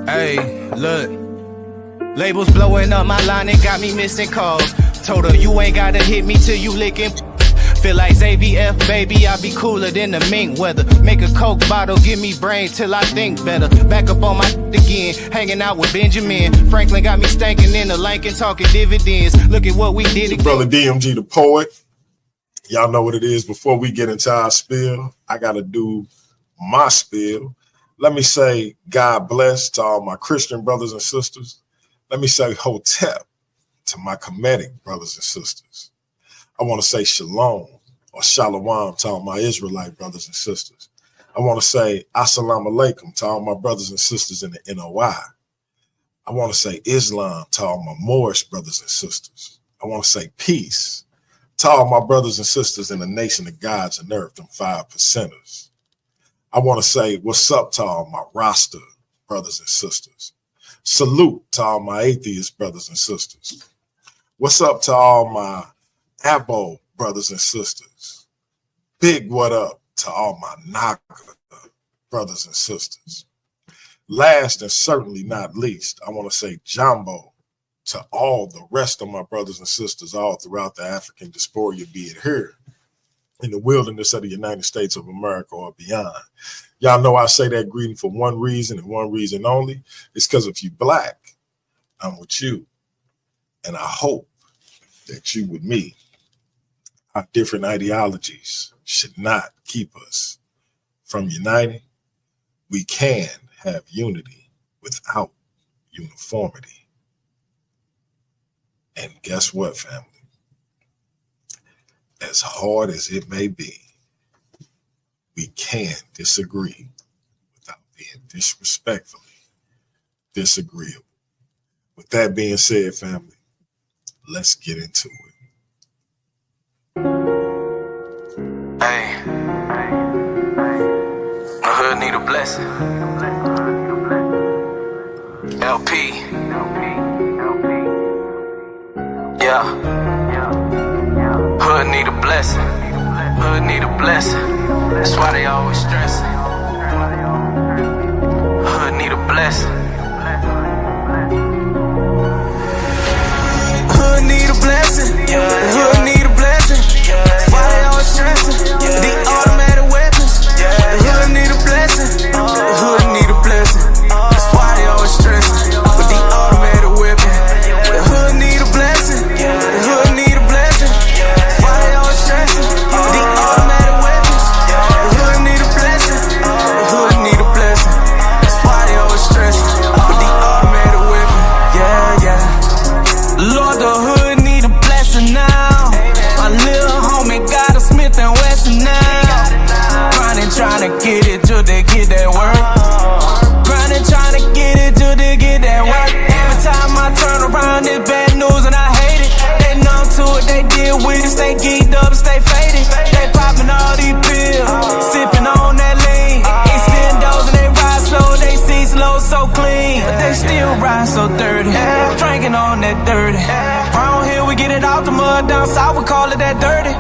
Hey, look. Labels blowing up my line and got me missing calls. Told her you ain't gotta hit me till you licking. Feel like ZVF, baby, I be cooler than the mink weather. Make a Coke bottle, give me brain till I think better. Back up on my again, hanging out with Benjamin. Franklin got me stankin' in the Lincoln, talking dividends. Look at what we did again. Brother DMG the poet. Y'all know what it is. Before we get into our spiel, I gotta do my spiel. Let me say God bless to all my Christian brothers and sisters. Let me say Hotep to my Kemetic brothers and sisters. I want to say Shalom or Shalom to all my Israelite brothers and sisters. I want to say Assalamu Alaikum to all my brothers and sisters in the NOI. I want to say Islam to all my Moorish brothers and sisters. I want to say peace to all my brothers and sisters in the nation of gods and earth, them 5%ers. I want to say what's up to all my Rasta brothers and sisters. Salute to all my atheist brothers and sisters. What's up to all my Abo brothers and sisters. Big what up to all my Naga brothers and sisters. Last and certainly not least, I want to say Jambo to all the rest of my brothers and sisters all throughout the African diaspora, be it here in the wilderness of the United States of America or beyond. Y'all know I say that greeting for one reason and one reason only. It's because if you black, I'm with you. And I hope that you with me. Our different ideologies should not keep us from uniting. We can have unity without uniformity. And guess what, family? As hard as it may be, we can disagree without being disrespectfully disagreeable. With that being said, family, let's get into it. Hey, the hood need a blessing. LP. Yeah. Hood need a blessing. Hood need a blessing. That's why they always stressing. Hood need a blessing. Hood need a blessing. Hood need a blessing. That's why they always stressing. The automatic weapons. The hood need a blessing. The hood need a blessing. That's why they always stressing. With the automatic weapon. The hood need a blessing. The hood need a blessing. That's why they always stressing. The automatic weapons. The hood need a blessing. The hood need a blessing. That's why they always stressing. With the automatic weapon. Yeah, yeah. Lord, the hood need a blessing now. My little homie got a Smith & Wesson now. Grinding, trying to get it till they get that work. Grinding, trying to get it till they get that work. Every time I turn around, it's bad news and I hate it. They numb to it, they deal with it, stay geeked up, stay faded. They popping all these pills, sipping on that lean. Extendos and they ride slow, they see slow, so clean. But they still ride so dirty, drinking on that dirty. Round here we get it out the mud, down south we call it that dirty.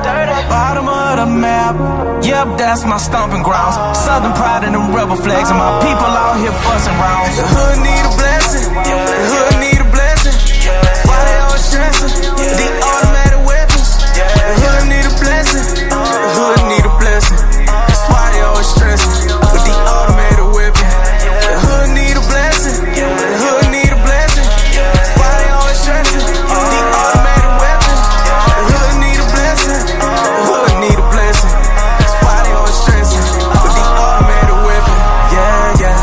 Bottom of the map, yep, that's my stomping grounds. Southern pride and them rebel flags, and my people out here busting rounds. The hood need a blessing, the hood need a blessing. That's why they always stressing. The automatic weapons, the hood need a blessing. The hood need a blessing. That's why they always stressing. With the automatic weapon, the hood need a blessing. The hood need a blessing. That's why they always stressing. The automatic weapon, the hood need a blessing. The hood need a blessing. That's why they always stressing. With the automatic weapon, yeah, yeah.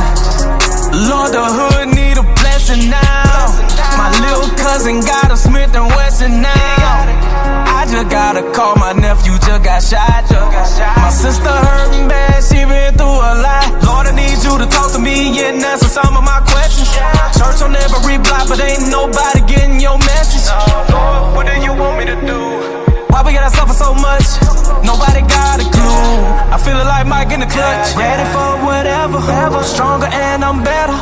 Lord, the hood need a blessing now. My little cousin got a Smith & Wesson now. I just got a call, my nephew just got shot. My sister hurting bad, she been through a lot. Lord, I need you to talk to me and answer some of my questions. Church on every block, but ain't nobody getting your message. Lord, what do you want me to do? Why we gotta suffer so much? Nobody got a clue. I feel it like Mike in the clutch. Ready for whatever. I'm stronger and I'm better.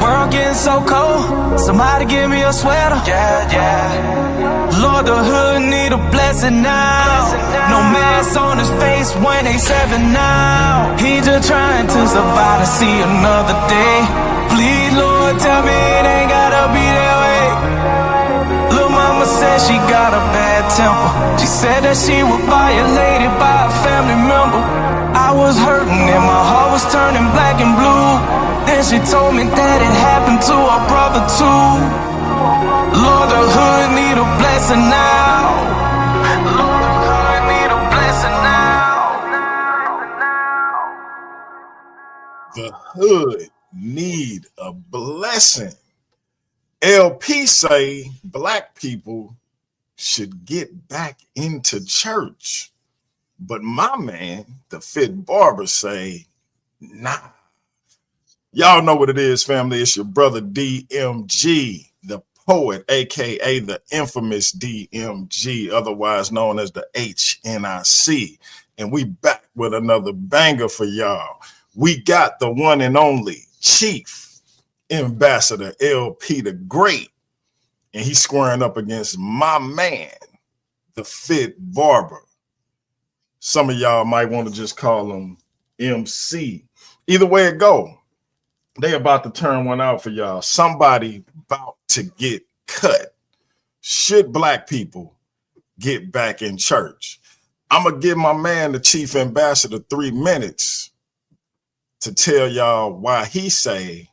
World getting so cold. Somebody give me a sweater. Yeah, yeah. Lord, the hood need a blessing now. No mask on his face, 187 now. He just trying to survive to see another day. Please, Lord, tell her temper. She said that she was violated by a family member. I was hurting and my heart was turning black and blue. Then she told me that it happened to her brother too. Lord, the hood need a blessing now. Lord, the hood need a blessing now. The hood need a blessing. LP say black people should get back into church. But my man, the Fit Barber, say, nah. Y'all know what it is, family. It's your brother DMG, the poet, aka the infamous DMG, otherwise known as the HNIC. And we back with another banger for y'all. We got the one and only Chief Ambassador LP the Great, and he's squaring up against my man, the Fit Barber. Some of y'all might want to just call him MC. Either way it go, they about to turn one out for y'all. Somebody about to get cut. Should black people get back in church? I'm going to give my man, the Chief Ambassador, 3 minutes to tell y'all why he say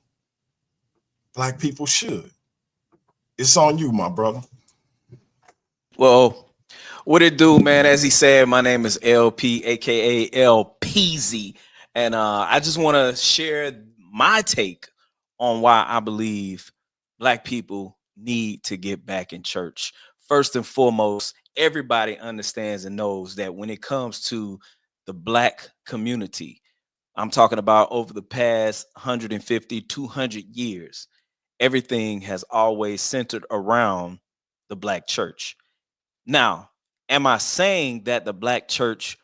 black people should. It's on you, my brother. Well, what it do, man? As he said, my name is LP, aka LPZ, and I just want to share my take on why I believe black people need to get back in church. First and foremost, everybody understands and knows that when it comes to the black community, I'm talking about over the past 150, 200 years, everything has always centered around the black church. Now, am I saying that the black church,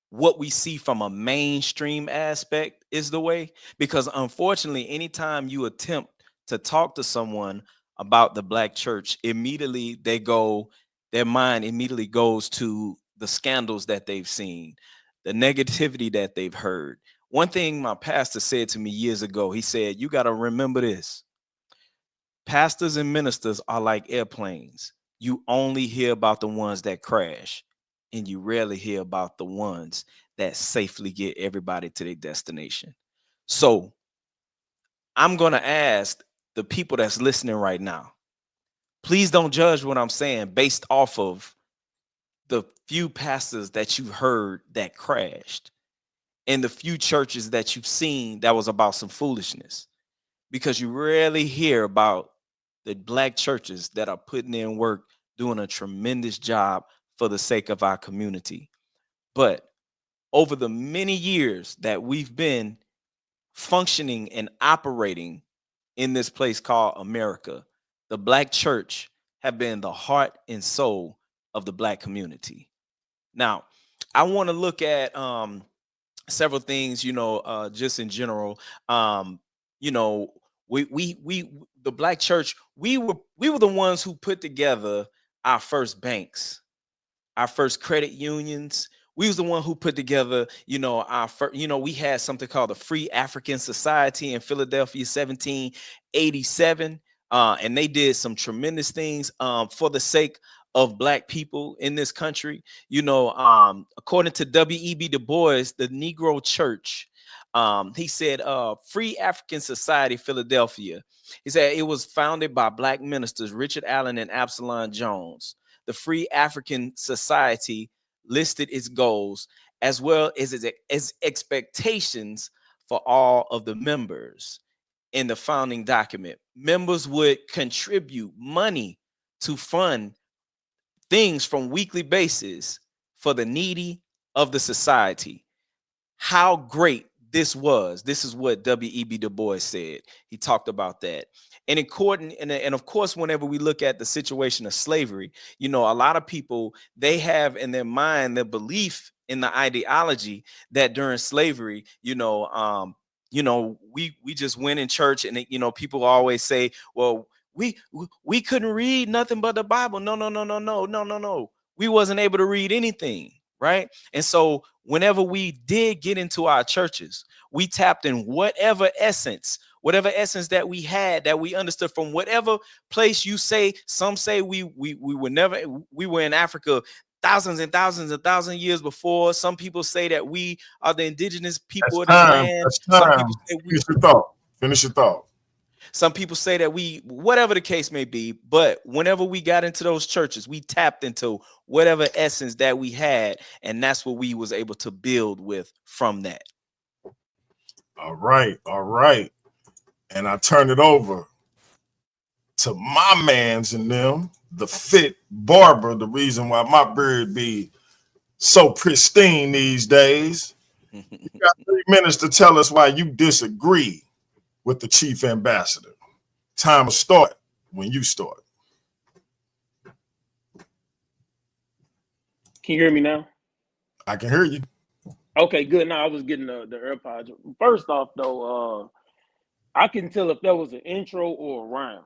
what we see from a mainstream aspect, is the way? Because unfortunately, anytime you attempt to talk to someone about the black church, immediately their mind immediately goes to the scandals that they've seen, the negativity that they've heard. One thing my pastor said to me years ago, he said, you got to remember this. Pastors and ministers are like airplanes. You only hear about the ones that crash, and you rarely hear about the ones that safely get everybody to their destination. So I'm going to ask the people that's listening right now, please don't judge what I'm saying based off of the few pastors that you've heard that crashed and the few churches that you've seen that was about some foolishness, because you rarely hear about the black churches that are putting in work, doing a tremendous job for the sake of our community. But over the many years that we've been functioning and operating in this place called America, the black church have been the heart and soul of the black community. Now, I want to look at several things, just in general. You know, we the black church, we were the ones who put together our first banks, our first credit unions. We was the one who put together, our first, we had something called the Free African Society in Philadelphia, 1787. And they did some tremendous things for the sake of black people in this country. According to W.E.B. Du Bois, the Negro Church, he said, Free African Society, Philadelphia. He said it was founded by black ministers, Richard Allen and Absalom Jones. The Free African Society listed its goals as well as its expectations for all of the members. In the founding document, members would contribute money to fund things from weekly basis for the needy of the society. How great this was. This is what W.E.B. Du Bois said. He talked about that. And of course, whenever we look at the situation of slavery, a lot of people, they have in their mind the belief in the ideology that during slavery, we just went in church, and people always say, well, we couldn't read nothing but the Bible. No. We wasn't able to read anything. Right. And so whenever we did get into our churches, we tapped in whatever essence whatever essence that we had, that we understood from whatever place you say. Some say we were never, we were in Africa thousands and thousands and thousands of years before. Some people say that we are the indigenous people That's of this time. land. That's Some time. people say we, Finish your thought. Finish your thought. some people say that we, whatever the case may be, but whenever we got into those churches, we tapped into whatever essence that we had, and that's what we was able to build with from that. All right. All right. And I turn it over to my mans and them, the fit barber, the reason why my beard be so pristine these days. You got 3 minutes to tell us why you disagree with the chief ambassador. Time will start when you start. Can you hear me now? I can hear you. Okay, good. Now I was getting the AirPods. First off, though, I can tell if that was an intro or a rhyme,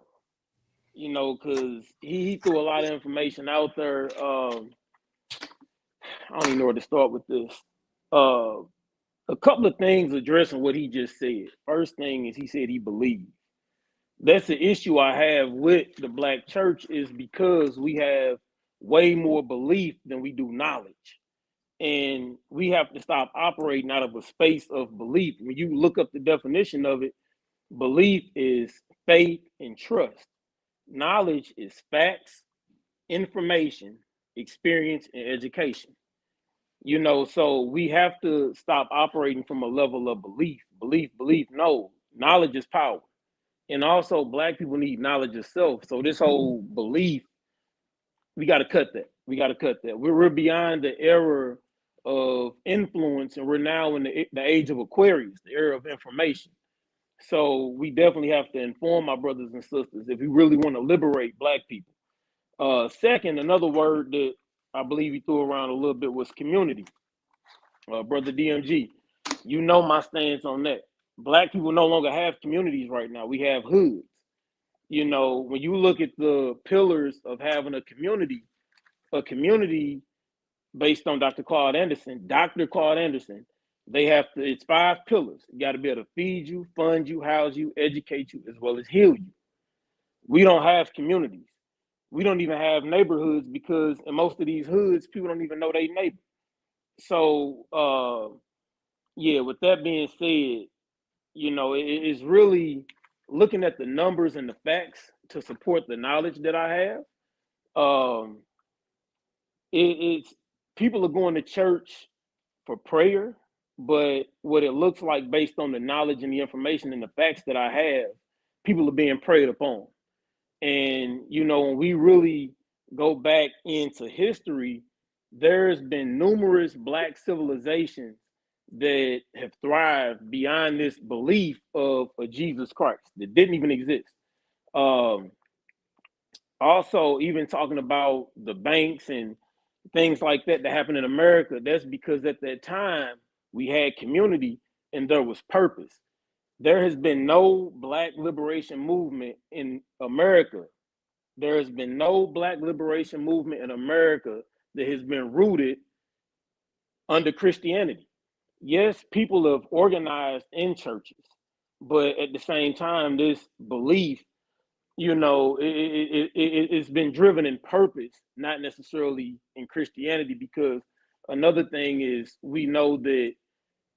you know, because he threw a lot of information out there. I don't even know where to start with this. A couple of things addressing what he just said. First thing is he said he believed. That's the issue I have with the black church, is because we have way more belief than we do knowledge. And we have to stop operating out of a space of belief. When you look up the definition of it, belief is faith and trust. Knowledge is facts, information, experience, and education. You know, so we have to stop operating from a level of belief. Belief. No, knowledge is power. And also, black people need knowledge of self. So this whole belief, we got to cut that. We're beyond the era of influence, and we're now in the age of Aquarius, the era of information. So we definitely have to inform our brothers and sisters if we really want to liberate black people. Second, another word that I believe he threw around a little bit was community. Brother DMG, you know my stance on that. Black people no longer have communities right now. We have hoods. You know, when you look at the pillars of having a community based on Dr. Claude Anderson, they have to, it's 5 pillars. You got to be able to feed you, fund you, house you, educate you, as well as heal you. We don't have communities. We don't even have neighborhoods, because in most of these hoods, people don't even know their neighbor. So, yeah, with that being said, you know, it's really looking at the numbers and the facts to support the knowledge that I have. It's people are going to church for prayer, but what it looks like based on the knowledge and the information and the facts that I have, people are being preyed upon. And, you know, when we really go back into history, there's been numerous black civilizations that have thrived beyond this belief of a Jesus Christ that didn't even exist. Also, even talking about the banks and things like that happened in America, that's because at that time we had community and there was purpose. There has been no black liberation movement in America. There has been no black liberation movement in America that has been rooted under Christianity. Yes, people have organized in churches, but at the same time, this belief, you know, it's been driven in purpose, not necessarily in Christianity. Because another thing is, we know that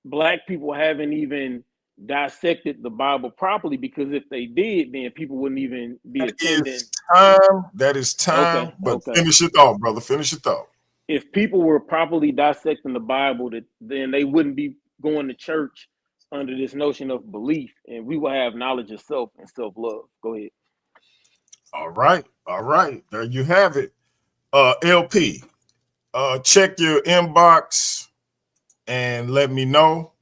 black people haven't even dissected the Bible properly, because if they did, then people wouldn't even be That attending. is time. That is time. But Okay. finish your thought, brother. Finish your thought. If people were properly dissecting the Bible, then they wouldn't be going to church under this notion of belief, and we will have knowledge of self and self-love. Go ahead. All right. All right. There you have it. LP, check your inbox and let me know.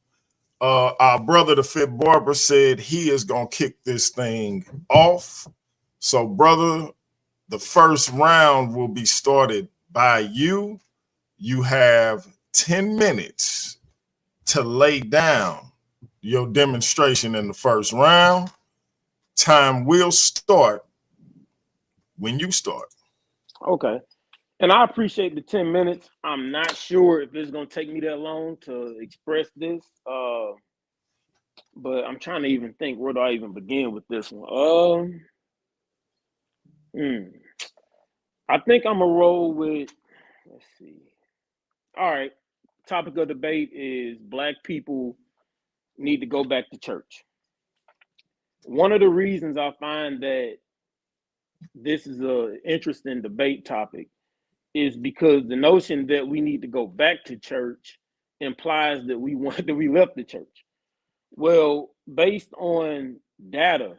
Our brother, the Fit Barber, said he is going to kick this thing off. So, brother, the first round will be started by you. You have 10 minutes to lay down your demonstration in the first round. Time will start when you start. Okay. And I appreciate the 10 minutes. I'm not sure if it's going to take me that long to express this. But I'm trying to even think, where do I even begin with this one? I think I'm gonna roll with, let's see. All right. Topic of debate is Black people need to go back to church. One of the reasons I find that this is an interesting debate topic is because the notion that we need to go back to church implies that we want that we left the church. Well, based on data,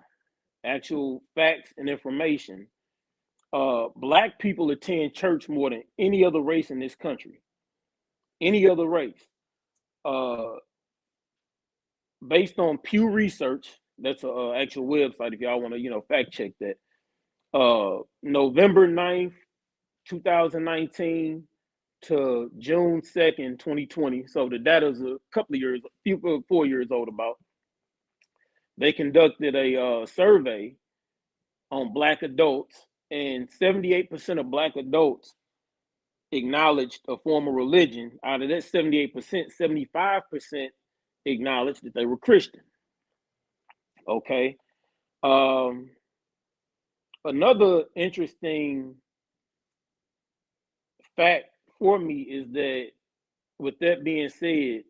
actual facts and information, Black people attend church more than any other race in this country. Any other race. Based on Pew Research, that's an actual website if y'all want to, fact check that. November 9th, 2019 to June 2nd, 2020. So the data is a couple of years, 4 years old about. They conducted a survey on Black adults, and 78% of Black adults acknowledged a form of religion. Out of that 78%, 75% acknowledged that they were Christian. Okay. Another interesting fact for me is that, with that being said,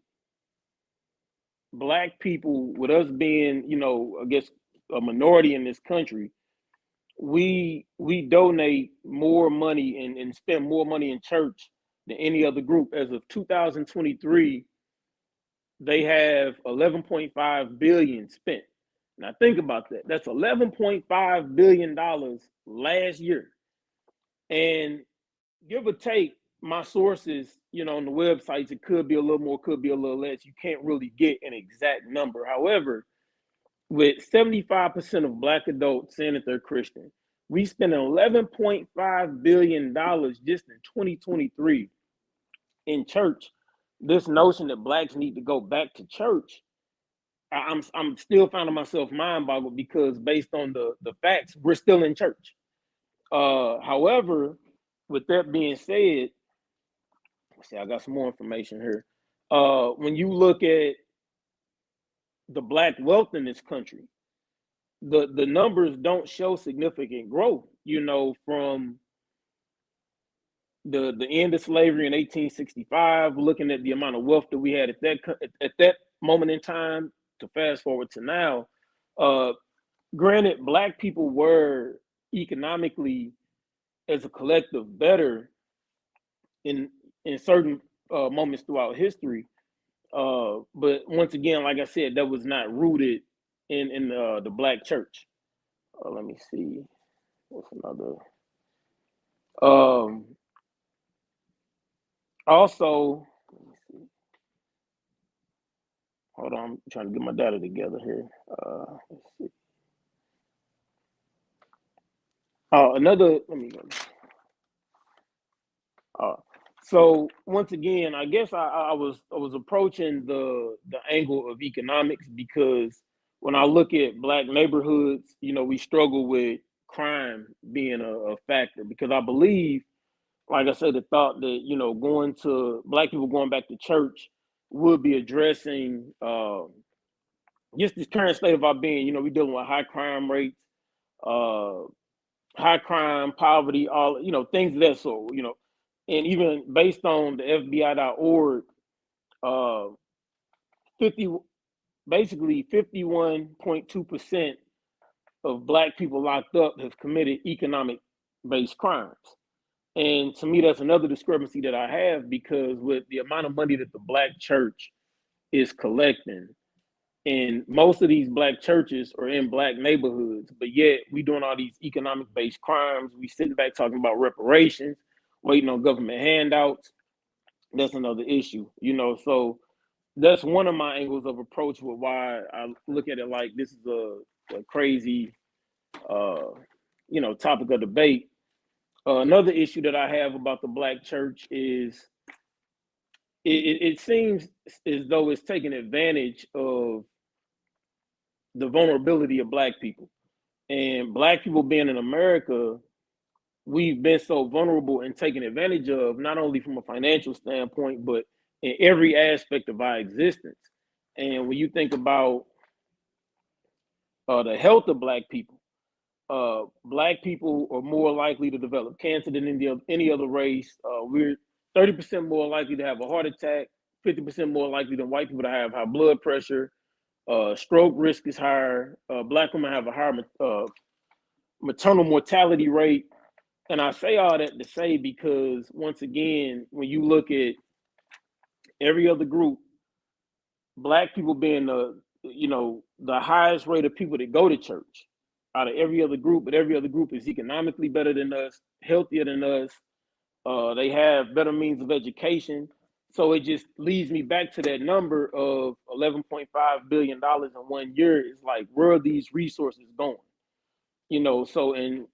Black people, with us being, I guess a minority in this country, we donate more money and spend more money in church than any other group. As of 2023, they have 11.5 billion spent. Now think about that. That's 11.5 billion dollars last year. And give or take, my sources, on the websites, it could be a little more, could be a little less. You can't really get an exact number. However, with 75% of Black adults saying that they're Christian, we spent $11.5 billion just in 2023 in church. This notion that Blacks need to go back to church, I'm still finding myself mind boggled, because based on the facts, we're still in church. However, with that being said, let's see, I got some more information here. When you look at the Black wealth in this country, the numbers don't show significant growth, from the end of slavery in 1865, looking at the amount of wealth that we had at that moment in time, to fast forward to now. Granted, Black people were economically, as a collective, better in certain moments throughout history, but once again, like I said, that was not rooted in the Black church. Let me see, what's another? Also, let me see. Hold on, I'm trying to get my data together here. Let's see. Another. Let me go. So once again, I guess I was approaching the angle of economics, because when I look at Black neighborhoods, we struggle with crime being a factor, because I believe, like I said, the thought that Black people going back to church would be addressing just this current state of our being. We're dealing with high crime rates, high crime, poverty, all things of that sort. And even based on the FBI.org, 51.2% of Black people locked up have committed economic-based crimes. And to me, that's another discrepancy that I have, because with the amount of money that the Black church is collecting, and most of these Black churches are in Black neighborhoods, but yet we doing all these economic-based crimes. We sitting back talking about reparations, waiting on government handouts. That's another issue, so that's one of my angles of approach with why I look at it like this is a crazy, topic of debate. Another issue that I have about the Black church is it seems as though it's taking advantage of the vulnerability of Black people. And Black people being in America, we've been so vulnerable and taken advantage of, not only from a financial standpoint, but in every aspect of our existence. And when you think about the health of black people. Black people are more likely to develop cancer than any other race. We're 30% more likely to have a heart attack, 50% more likely than white people to have high blood pressure. Stroke risk is higher. Black women have a higher maternal mortality rate. And I say all that to say because, once again, when you look at every other group, black people being the highest rate of people that go to church out of every other group, but every other group is economically better than us, healthier than us. They have better means of education. So it just leads me back to that number of $11.5 billion in 1 year. It's like, where are these resources going? So, and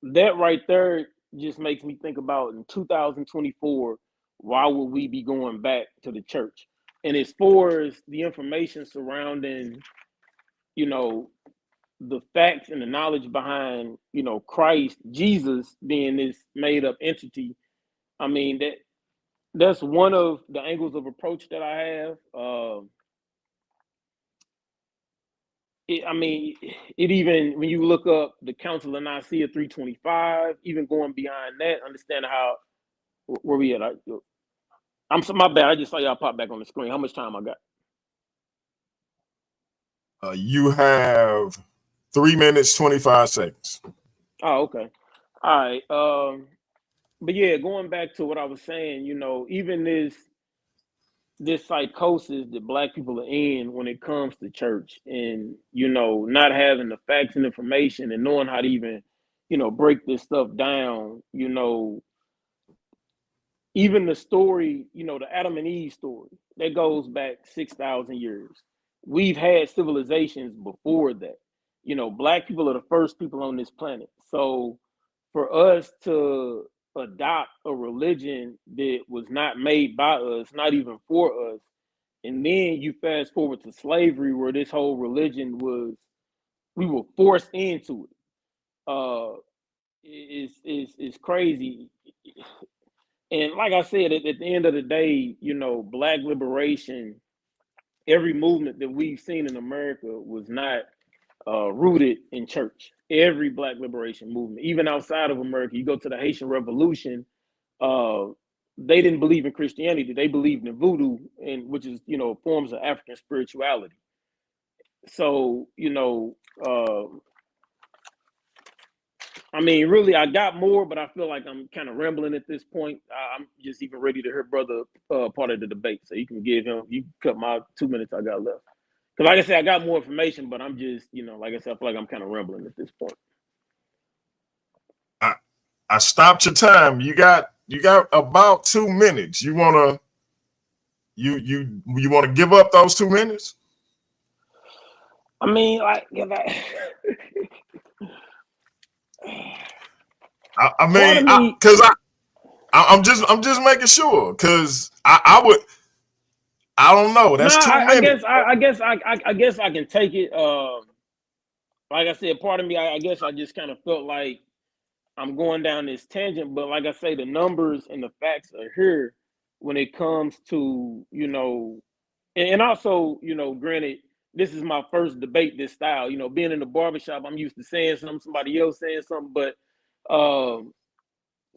that right there just makes me think about, in 2024, why would we be going back to the church? And as far as the information surrounding, the facts and the knowledge behind, Christ, Jesus being this made up entity, I mean, that's one of the angles of approach that I have. It even, when you look up the Council of Nicaea 325, even going beyond that, understand how, where we at? My bad. I just saw y'all pop back on the screen. How much time I got? You have 3 minutes, 25 seconds. Oh, okay. All right. But yeah, going back to what I was saying, even this psychosis that black people are in when it comes to church, and not having the facts and information and knowing how to even break this stuff down, even the story, the Adam and Eve story, that goes back 6,000 years. We've had civilizations before that. Black people are the first people on this planet. So for us to adopt a religion that was not made by us, not even for us, and then you fast forward to slavery, where this whole religion we were forced into it. Is crazy. And like I said, at the end of the day, black liberation, every movement that we've seen in America was not rooted in church. Every black liberation movement, even outside of America, you go to the Haitian Revolution, they didn't believe in Christianity. They believed in voodoo, and which is, forms of African spirituality. So, really, I got more, but I feel like I'm kind of rambling at this point. I'm just even ready to hear brother part of the debate, so you can cut my 2 minutes I got left. Because like I said, I got more information, but I'm just, like I said, I feel like I'm kind of rambling at this point. I stopped your time. You got about 2 minutes. You wanna give up those 2 minutes? I'm just making sure, because I don't know. That's 2 minutes. I guess I can take it. Like I said, part of me, I guess I just kind of felt like I'm going down this tangent, but like I say, the numbers and the facts are here when it comes to, and also, granted, this is my first debate this style. Being in the barbershop, I'm used to saying something, somebody else saying something, but so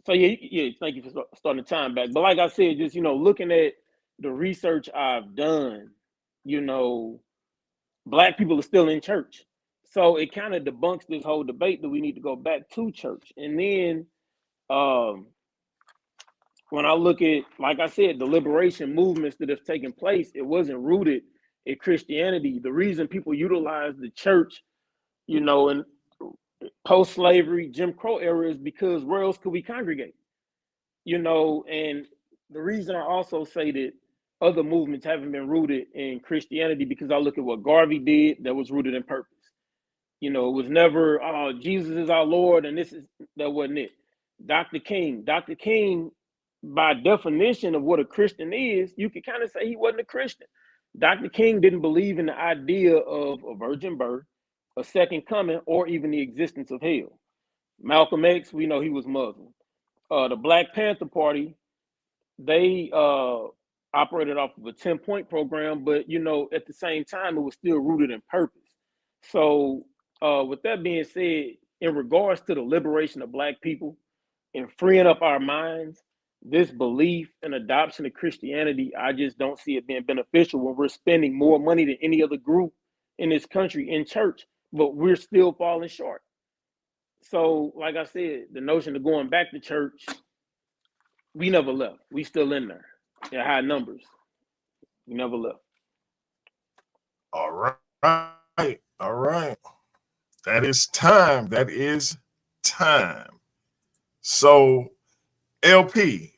yeah, thank you for starting the time back. But like I said, just looking at the research I've done, black people are still in church. So it kind of debunks this whole debate that we need to go back to church. And then when I look at, like I said, the liberation movements that have taken place, it wasn't rooted in Christianity. The reason people utilize the church, in post-slavery, Jim Crow era, is because where else could we congregate? And the reason I also say that other movements haven't been rooted in Christianity, because I look at what Garvey did that was rooted in purpose. It was never, oh, Jesus is our Lord, and that wasn't it. Dr. King, by definition of what a Christian is, you could kind of say he wasn't a Christian. Dr. King didn't believe in the idea of a virgin birth, a second coming, or even the existence of hell. Malcolm X, we know he was Muslim. The Black Panther Party, they operated off of a 10-point program, but at the same time, it was still rooted in purpose. So, with that being said, in regards to the liberation of Black people and freeing up our minds, this belief and adoption of Christianity, I just don't see it being beneficial when we're spending more money than any other group in this country in church, but we're still falling short. So, like I said, the notion of going back to church, we never left. We still in there in high numbers. We never left. All right. All right. That is time. That is time. So, LP,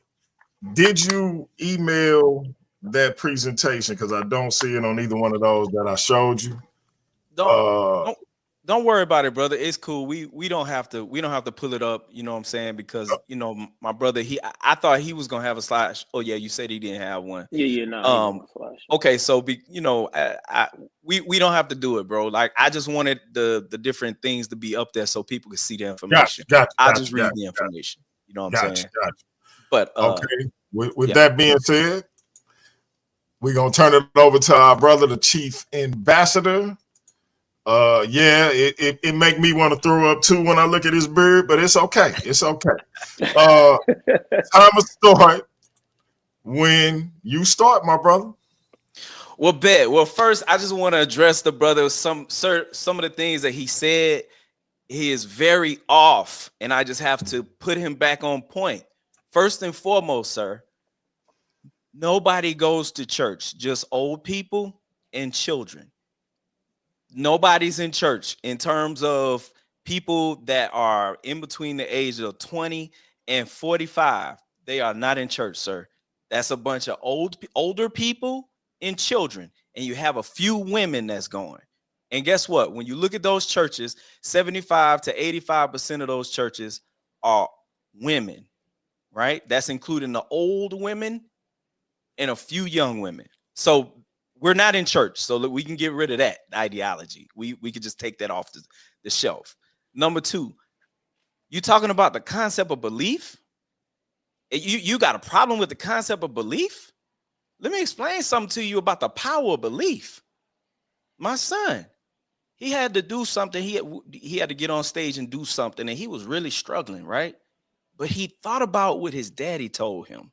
did you email that presentation? Because I don't see it on either one of those that I showed you. Don't worry about it, brother. It's cool. We don't have to pull it up, you know what I'm saying? Because my brother, I thought he was gonna have a slide. Oh yeah, you said he didn't have one. Yeah, no. Okay, so we don't have to do it, bro. Like I just wanted the different things to be up there so people could see the information. I'll just read the information. You know what I'm saying? But okay, with that being said, we're gonna turn it over to our brother, the Chief Ambassador. It make me want to throw up too when I look at his beard, but it's okay. It's okay. Time to start when you start, my brother. Well, first, I just want to address the brother. Some of the things that he said, he is very off, and I just have to put him back on point. First and foremost, sir, nobody goes to church, just old people and children. Nobody's in church in terms of people that are in between the age of 20 and 45. They are not in church, sir. That's a bunch of older people and children. And you have a few women that's going. And guess what? When you look at those churches, 75 to 85% of those churches are women, right? That's including the old women and a few young women. So we're not in church, so that we can get rid of that ideology. We could just take that off the shelf. Number two, you talking about the concept of belief? You got a problem with the concept of belief? Let me explain something to you about the power of belief. My son, he had to do something. He had to get on stage and do something, and he was really struggling, right? But he thought about what his daddy told him.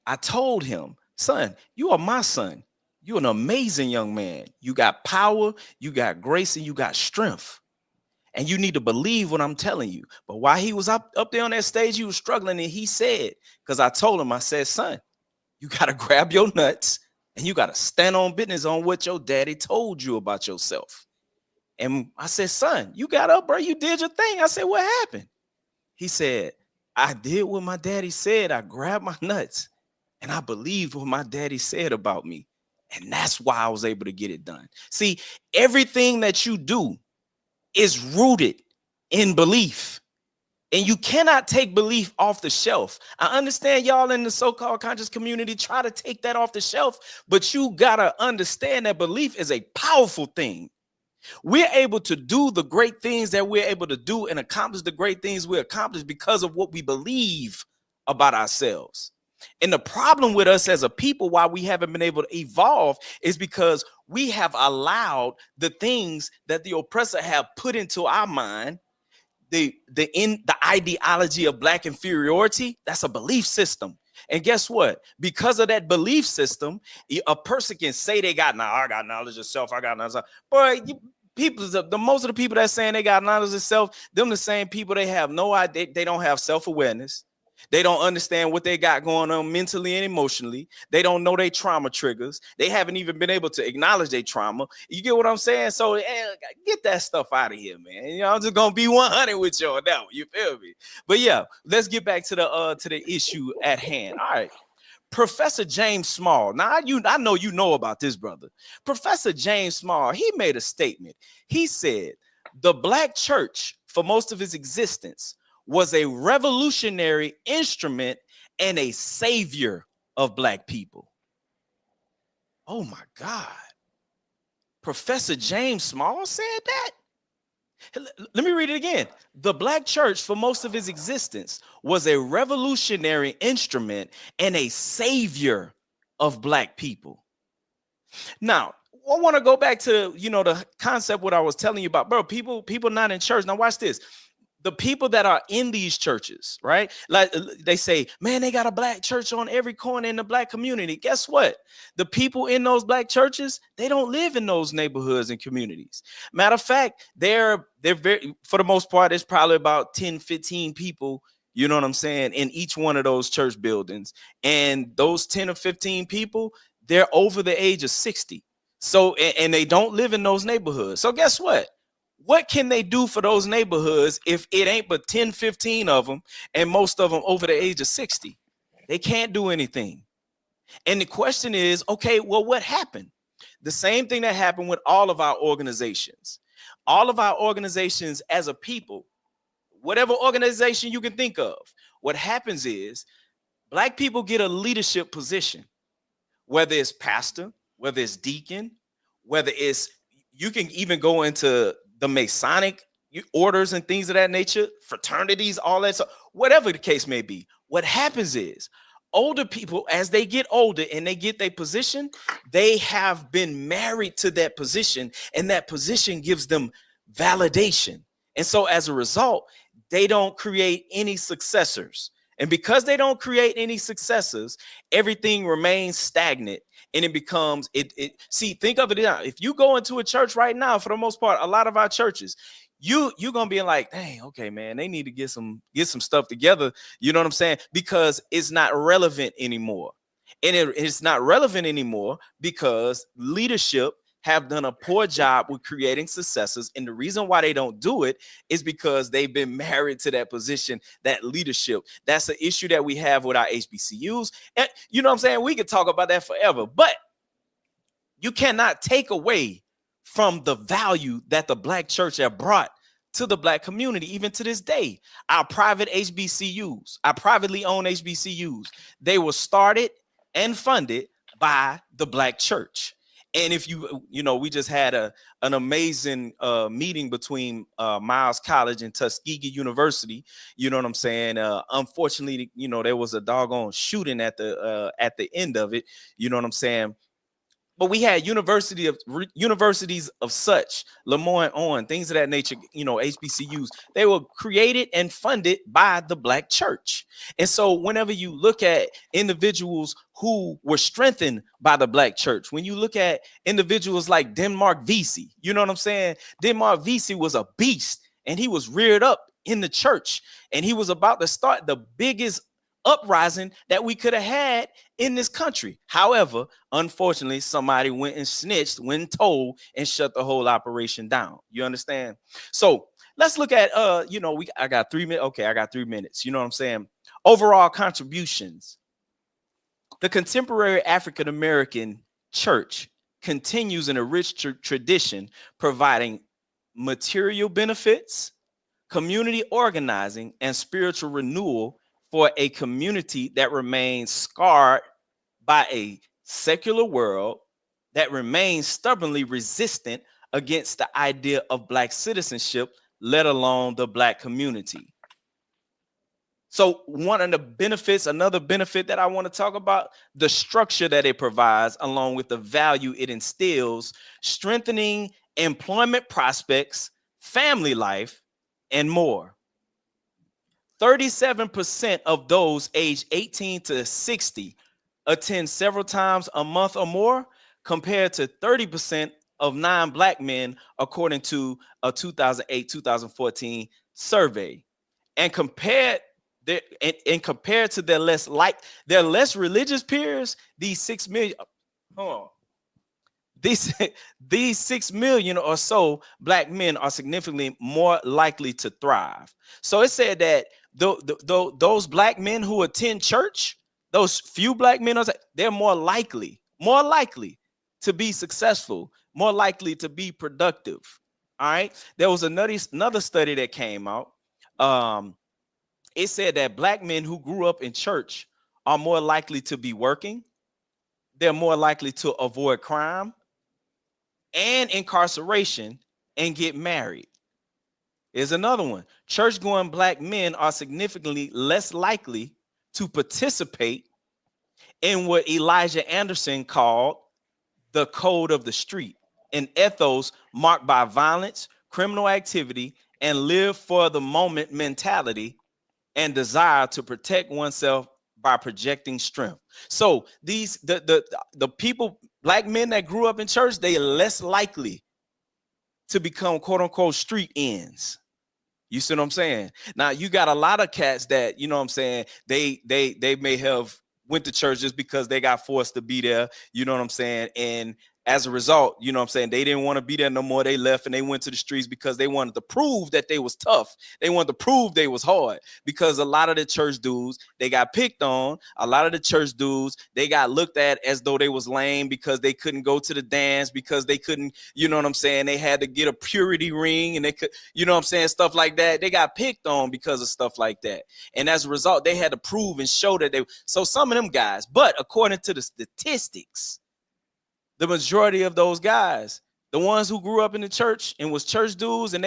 I told him, son, you are my son. You're an amazing young man. You got power, you got grace, and you got strength. And you need to believe what I'm telling you. But while he was up there on that stage, he was struggling. And he said, because I told him, I said, son, you got to grab your nuts and you got to stand on business on what your daddy told you about yourself. And I said, son, you got up, bro. You did your thing. I said, what happened? He said, I did what my daddy said. I grabbed my nuts and I believed what my daddy said about me. And that's why I was able to get it done. See, everything that you do is rooted in belief. And you cannot take belief off the shelf. I understand y'all in the so-called conscious community try to take that off the shelf, but you got to understand that belief is a powerful thing. We're able to do the great things that we're able to do and accomplish the great things we accomplish because of what we believe about ourselves. And the problem with us as a people, why we haven't been able to evolve, is because we have allowed the things that the oppressor have put into our mind, the ideology of Black inferiority. That's a belief system. And guess what? Because of that belief system, a person can say they got, I got knowledge of self, I got knowledge of self. Boy, the most of the people that's saying they got knowledge of self, them the same people, they have no idea, they don't have self-awareness. They don't understand what they got going on mentally and emotionally. They don't know their trauma triggers. They haven't even been able to acknowledge their trauma. You get what I'm saying? So get that stuff out of here, man. You know, I'm just gonna be 100 with y'all now. You feel me? But yeah, let's get back to the issue at hand. All right. Professor James Small. Now, I know you know about this, brother. Professor James Small, he made a statement. He said, the Black church, for most of its existence, was a revolutionary instrument and a savior of Black people. Oh my God. Professor James Small said that? Let me read it again. The Black church, for most of its existence, was a revolutionary instrument and a savior of Black people. Now, I want to go back to, the concept what I was telling you about, bro. People not in church. Now watch this. The people that are in these churches, right? Like they say, man, they got a black church on every corner in the black community. Guess what? The people in those black churches, they don't live in those neighborhoods and communities. Matter of fact, they're very, for the most part, it's probably about 10, 15 people, you know what I'm saying, in each one of those church buildings. And those 10 or 15 people, they're over the age of 60. So, and they don't live in those neighborhoods. So guess what? What can they do for those neighborhoods if it ain't but 10, 15 of them, and most of them over the age of 60? They can't do anything. And the question is, okay, well, what happened? The same thing that happened with all of our organizations. All of our organizations as a people, whatever organization you can think of, what happens is black people get a leadership position, whether it's pastor, whether it's deacon, whether it's, you can even go into the Masonic orders and things of that nature, fraternities, all that stuff, whatever the case may be. What happens is older people, as they get older and they get their position, they have been married to that position, and that position gives them validation. And so as a result, they don't create any successors. And because they don't create any successors, everything remains stagnant, and it becomes see, think of it now. If you go into a church right now, for the most part, a lot of our churches, you're gonna be like, dang, okay, man, they need to get some stuff together. You know what I'm saying? Because it's not relevant anymore. And it's not relevant anymore because leadership have done a poor job with creating successors. And the reason why they don't do it is because they've been married to that position, that leadership. That's an issue that we have with our HBCUs. And you know what I'm saying? We could talk about that forever, but you cannot take away from the value that the black church have brought to the black community, even to this day. Our private HBCUs, our privately owned HBCUs, they were started and funded by the black church. And if we just had an amazing meeting between Miles College and Tuskegee University. You know what I'm saying? Unfortunately, there was a doggone shooting at the end of it. You know what I'm saying? But we had universities of such, Lemoyne, things of that nature, HBCUs. They were created and funded by the black church. And so whenever you look at individuals who were strengthened by the black church, when you look at individuals like Denmark Vesey, you know what I'm saying? Denmark Vesey was a beast, and he was reared up in the church, and he was about to start the biggest uprising that we could have had in this country. However, unfortunately, somebody went and snitched when told and shut the whole operation down. You understand? So let's look at I got 3 minutes. Okay, I got 3 minutes. You know what I'm saying? Overall contributions. The contemporary African American church continues in a rich tradition, providing material benefits, community organizing, and spiritual renewal for a community that remains scarred by a secular world that remains stubbornly resistant against the idea of black citizenship, let alone the black community. So one of the benefits, another benefit that I want to talk about, the structure that it provides along with the value it instills, strengthening employment prospects, family life, and more. 37% of those aged 18 to 60 attend several times a month or more, compared to 30% of non-black men, according to a 2008-2014 survey. And compared to their less religious peers, these 6 million. Hold on. These 6 million or so black men are significantly more likely to thrive. So it said that those black men who attend church, those few black men, they're more likely to be successful, more likely to be productive. All right. There was another study that came out. It said that black men who grew up in church are more likely to be working. They're more likely to avoid crime and incarceration and get married. Here's another one. Church-going black men are significantly less likely to participate in what Elijah Anderson called the code of the street, an ethos marked by violence, criminal activity, and live for the moment mentality and desire to protect oneself by projecting strength. So these the people, black men that grew up in church, they are less likely to become quote unquote street ends. You see what I'm saying? Now you got a lot of cats that, you know what I'm saying, they may have went to church just because they got forced to be there, you know what I'm saying? And as a result, you know what I'm saying, they didn't want to be there no more. They left and they went to the streets because they wanted to prove that they was tough. They wanted to prove they was hard, because a lot of the church dudes, they got picked on. A lot of the church dudes, they got looked at as though they was lame because they couldn't go to the dance, because they couldn't, you know what I'm saying, they had to get a purity ring and they could, you know what I'm saying, stuff like that. They got picked on because of stuff like that. And as a result, they had to prove and show that they, so some of them guys, but according to the statistics, the majority of those guys, the ones who grew up in the church and was church dudes and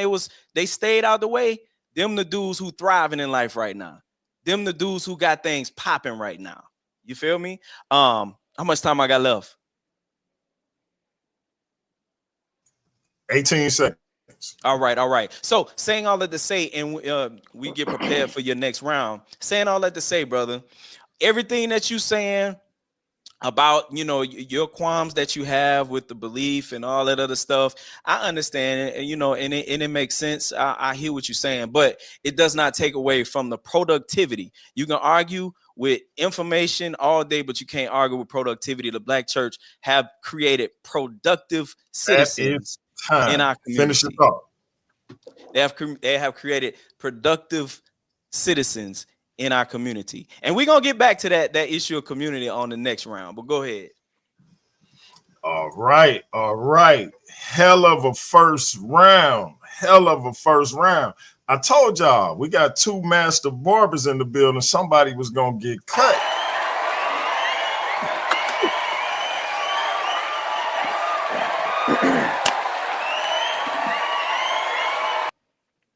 they stayed out the way, them the dudes who thriving in life right now. Them the dudes who got things popping right now. You feel me? How much time I got left? 18 seconds. All right. So saying all that to say, and we get prepared for your next round. Saying all that to say, brother, everything that you saying about, you know, your qualms that you have with the belief and all that other stuff, I understand it, and you know, and it makes sense. I hear what you're saying, but it does not take away from the productivity. You can argue with information all day, but you can't argue with productivity. The Black church have created productive citizens in our community. Finish your thought. They have created productive citizens in our community, and we're gonna get back to that issue of community on the next round. But go ahead. All right. Hell of a first round. I told y'all we got two master barbers in the building. Somebody was gonna get cut.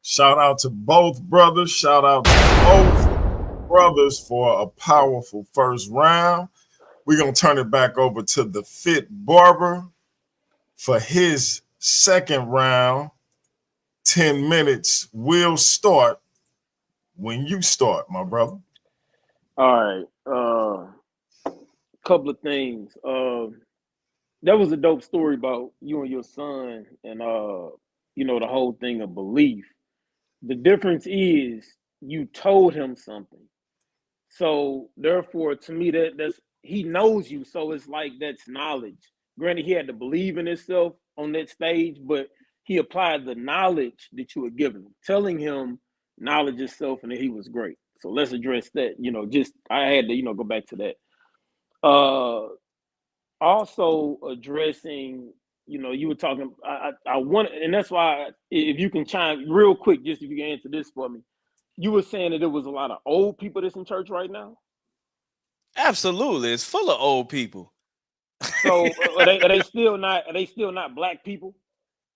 Shout out to both brothers. For a powerful first round. We're going to turn it back over to the Fit Barber for his second round. 10 minutes will start when you start, my brother. All right. Couple of things. That was a dope story about you and your son and, you know, the whole thing of belief. The difference is you told him something. So therefore, to me, that's he knows you. So it's like that's knowledge. Granted, he had to believe in himself on that stage, but he applied the knowledge that you were giving him, telling him knowledge itself and that he was great. So let's address that. You know, just I had to, you know, go back to that. Also addressing, you know, you were talking, I want, and that's why if you can chime real quick, just if you can answer this for me. You were saying that there was a lot of old people that's in church right now? Absolutely. It's full of old people. So are they still not black people?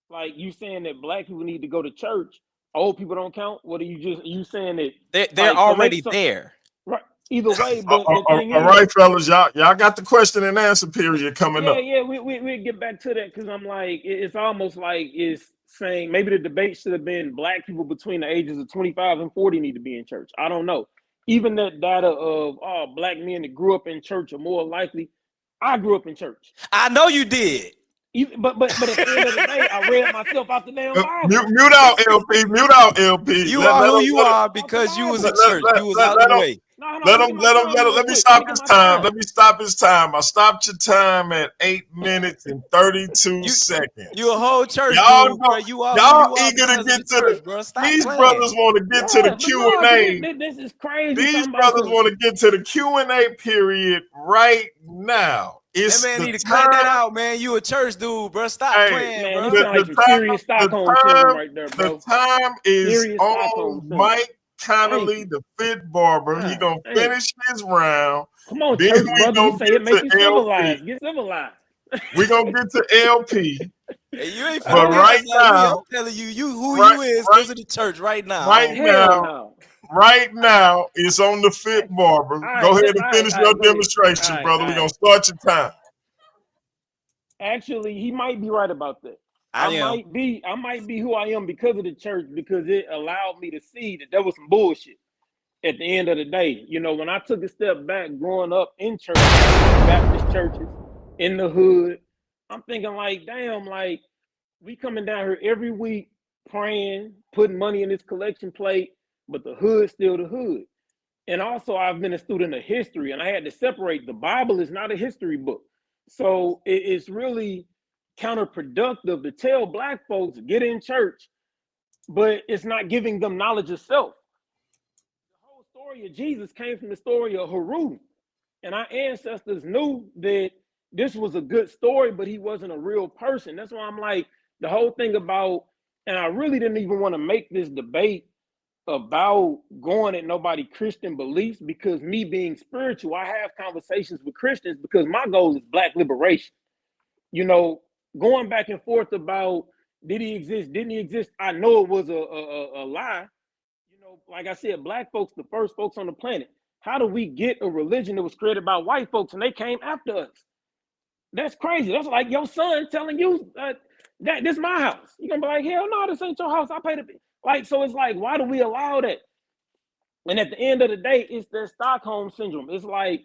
Like you saying that black people need to go to church, old people don't count? What are you saying that they're already there? Right. Either way, but the thing all right, fellas, y'all got the question and answer period coming up. Yeah, we get back to that because I'm like, it's almost like it's saying maybe the debate should have been black people between the ages of 25 and 40 need to be in church. I don't know. Even that data of black men that grew up in church are more likely. I grew up in church. I know you did. But at the end of the day, I read myself out the damn Bible. Mute out LP. You are who you are because you was in church. You was out the way. Let me stop his time. I stopped your time at 8 minutes and 32 seconds. You a whole church y'all dude, bro. Y'all eager to get to these brothers want to get to the Q&A. This is crazy. These brothers want to get to the Q&A period right now. That man need to cut that out, man. You a church dude, bro. Stop playing, man, bro. The time is on Mike Connolly, the Fit Barber. He gonna finish his round. Come on, church brother. You say it make you civilized. Get civilized. We're gonna get to LP. Hey, you ain't but right now, I'm telling you who you is. Go to the church right now. Right now, it's on the Fit Barber. Go ahead and finish your demonstration, brother. We're gonna start your time. Actually, he might be right about that. I am. I might be who I am because of the church, because it allowed me to see that there was some bullshit at the end of the day. You know, when I took a step back growing up in church, Baptist churches, in the hood, I'm thinking like, damn, like we coming down here every week praying, putting money in this collection plate, but the hood's still the hood. And also, I've been a student of history, and I had to separate. The Bible is not a history book, so it's really counterproductive to tell black folks get in church, but it's not giving them knowledge of self. The whole story of Jesus came from the story of Haru, and our ancestors knew that this was a good story, but he wasn't a real person. That's why I'm like, the whole thing about, and I really didn't even want to make this debate about going at nobody Christian beliefs, because me being spiritual, I have conversations with Christians because my goal is black liberation. You know, going back and forth about did he exist, didn't he exist? I know it was a lie. You know, like I said, black folks, the first folks on the planet. How do we get a religion that was created by white folks and they came after us? That's crazy. That's like your son telling you that this is my house. You're gonna be like, hell no, this ain't your house. I paid it. Like, so it's like, why do we allow that? And at the end of the day, it's the Stockholm syndrome. It's like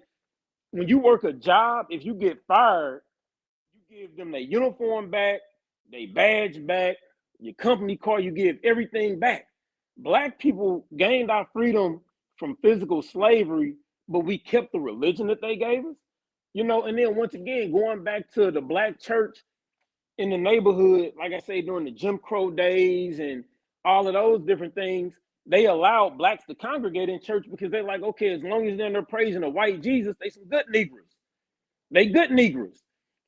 when you work a job, if you get fired, you give them their uniform back, their badge back, your company car, you give everything back. Black people gained our freedom from physical slavery, but we kept the religion that they gave us. You know, and then once again, going back to the black church in the neighborhood, like I say, during the Jim Crow days and all of those different things, they allowed blacks to congregate in church because they're like, okay, as long as they're in there praising a white Jesus, they some good Negroes. They good Negroes.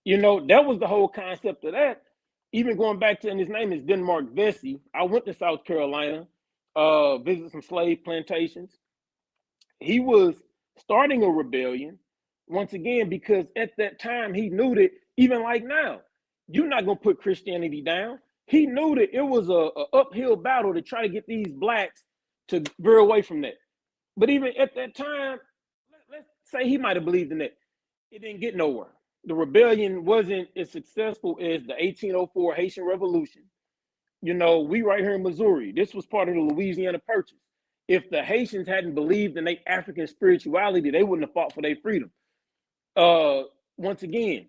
You know, that was the whole concept of that. Even going back to, and his name is Denmark Vesey. I went to South Carolina, visited some slave plantations. He was starting a rebellion, once again, because at that time he knew that, even like now, you're not going to put Christianity down. He knew that it was a uphill battle to try to get these blacks to veer away from that. But even at that time, let's say he might have believed in that. It didn't get nowhere. The rebellion wasn't as successful as the 1804 Haitian Revolution. You know, we right here in Missouri, this was part of the Louisiana Purchase. If the Haitians hadn't believed in their African spirituality, they wouldn't have fought for their freedom. Once again,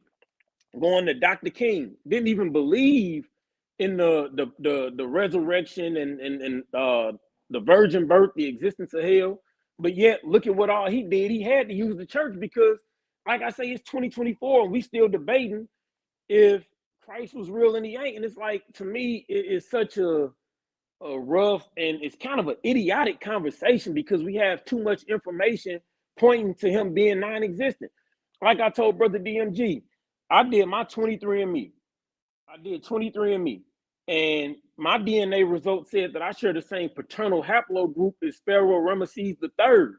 going to Dr. King, didn't even believe in the resurrection and the virgin birth, the existence of hell. But yet, look at what all he did. He had to use the church because, like I say, it's 2024 and we still debating if Christ was real and he ain't. And it's like, to me, it's such a rough and it's kind of an idiotic conversation because we have too much information pointing to him being non-existent. Like I told Brother DMG, I did my 23andMe. I did 23andMe. And my DNA results said that I share the same paternal haplogroup as Pharaoh Ramesses III.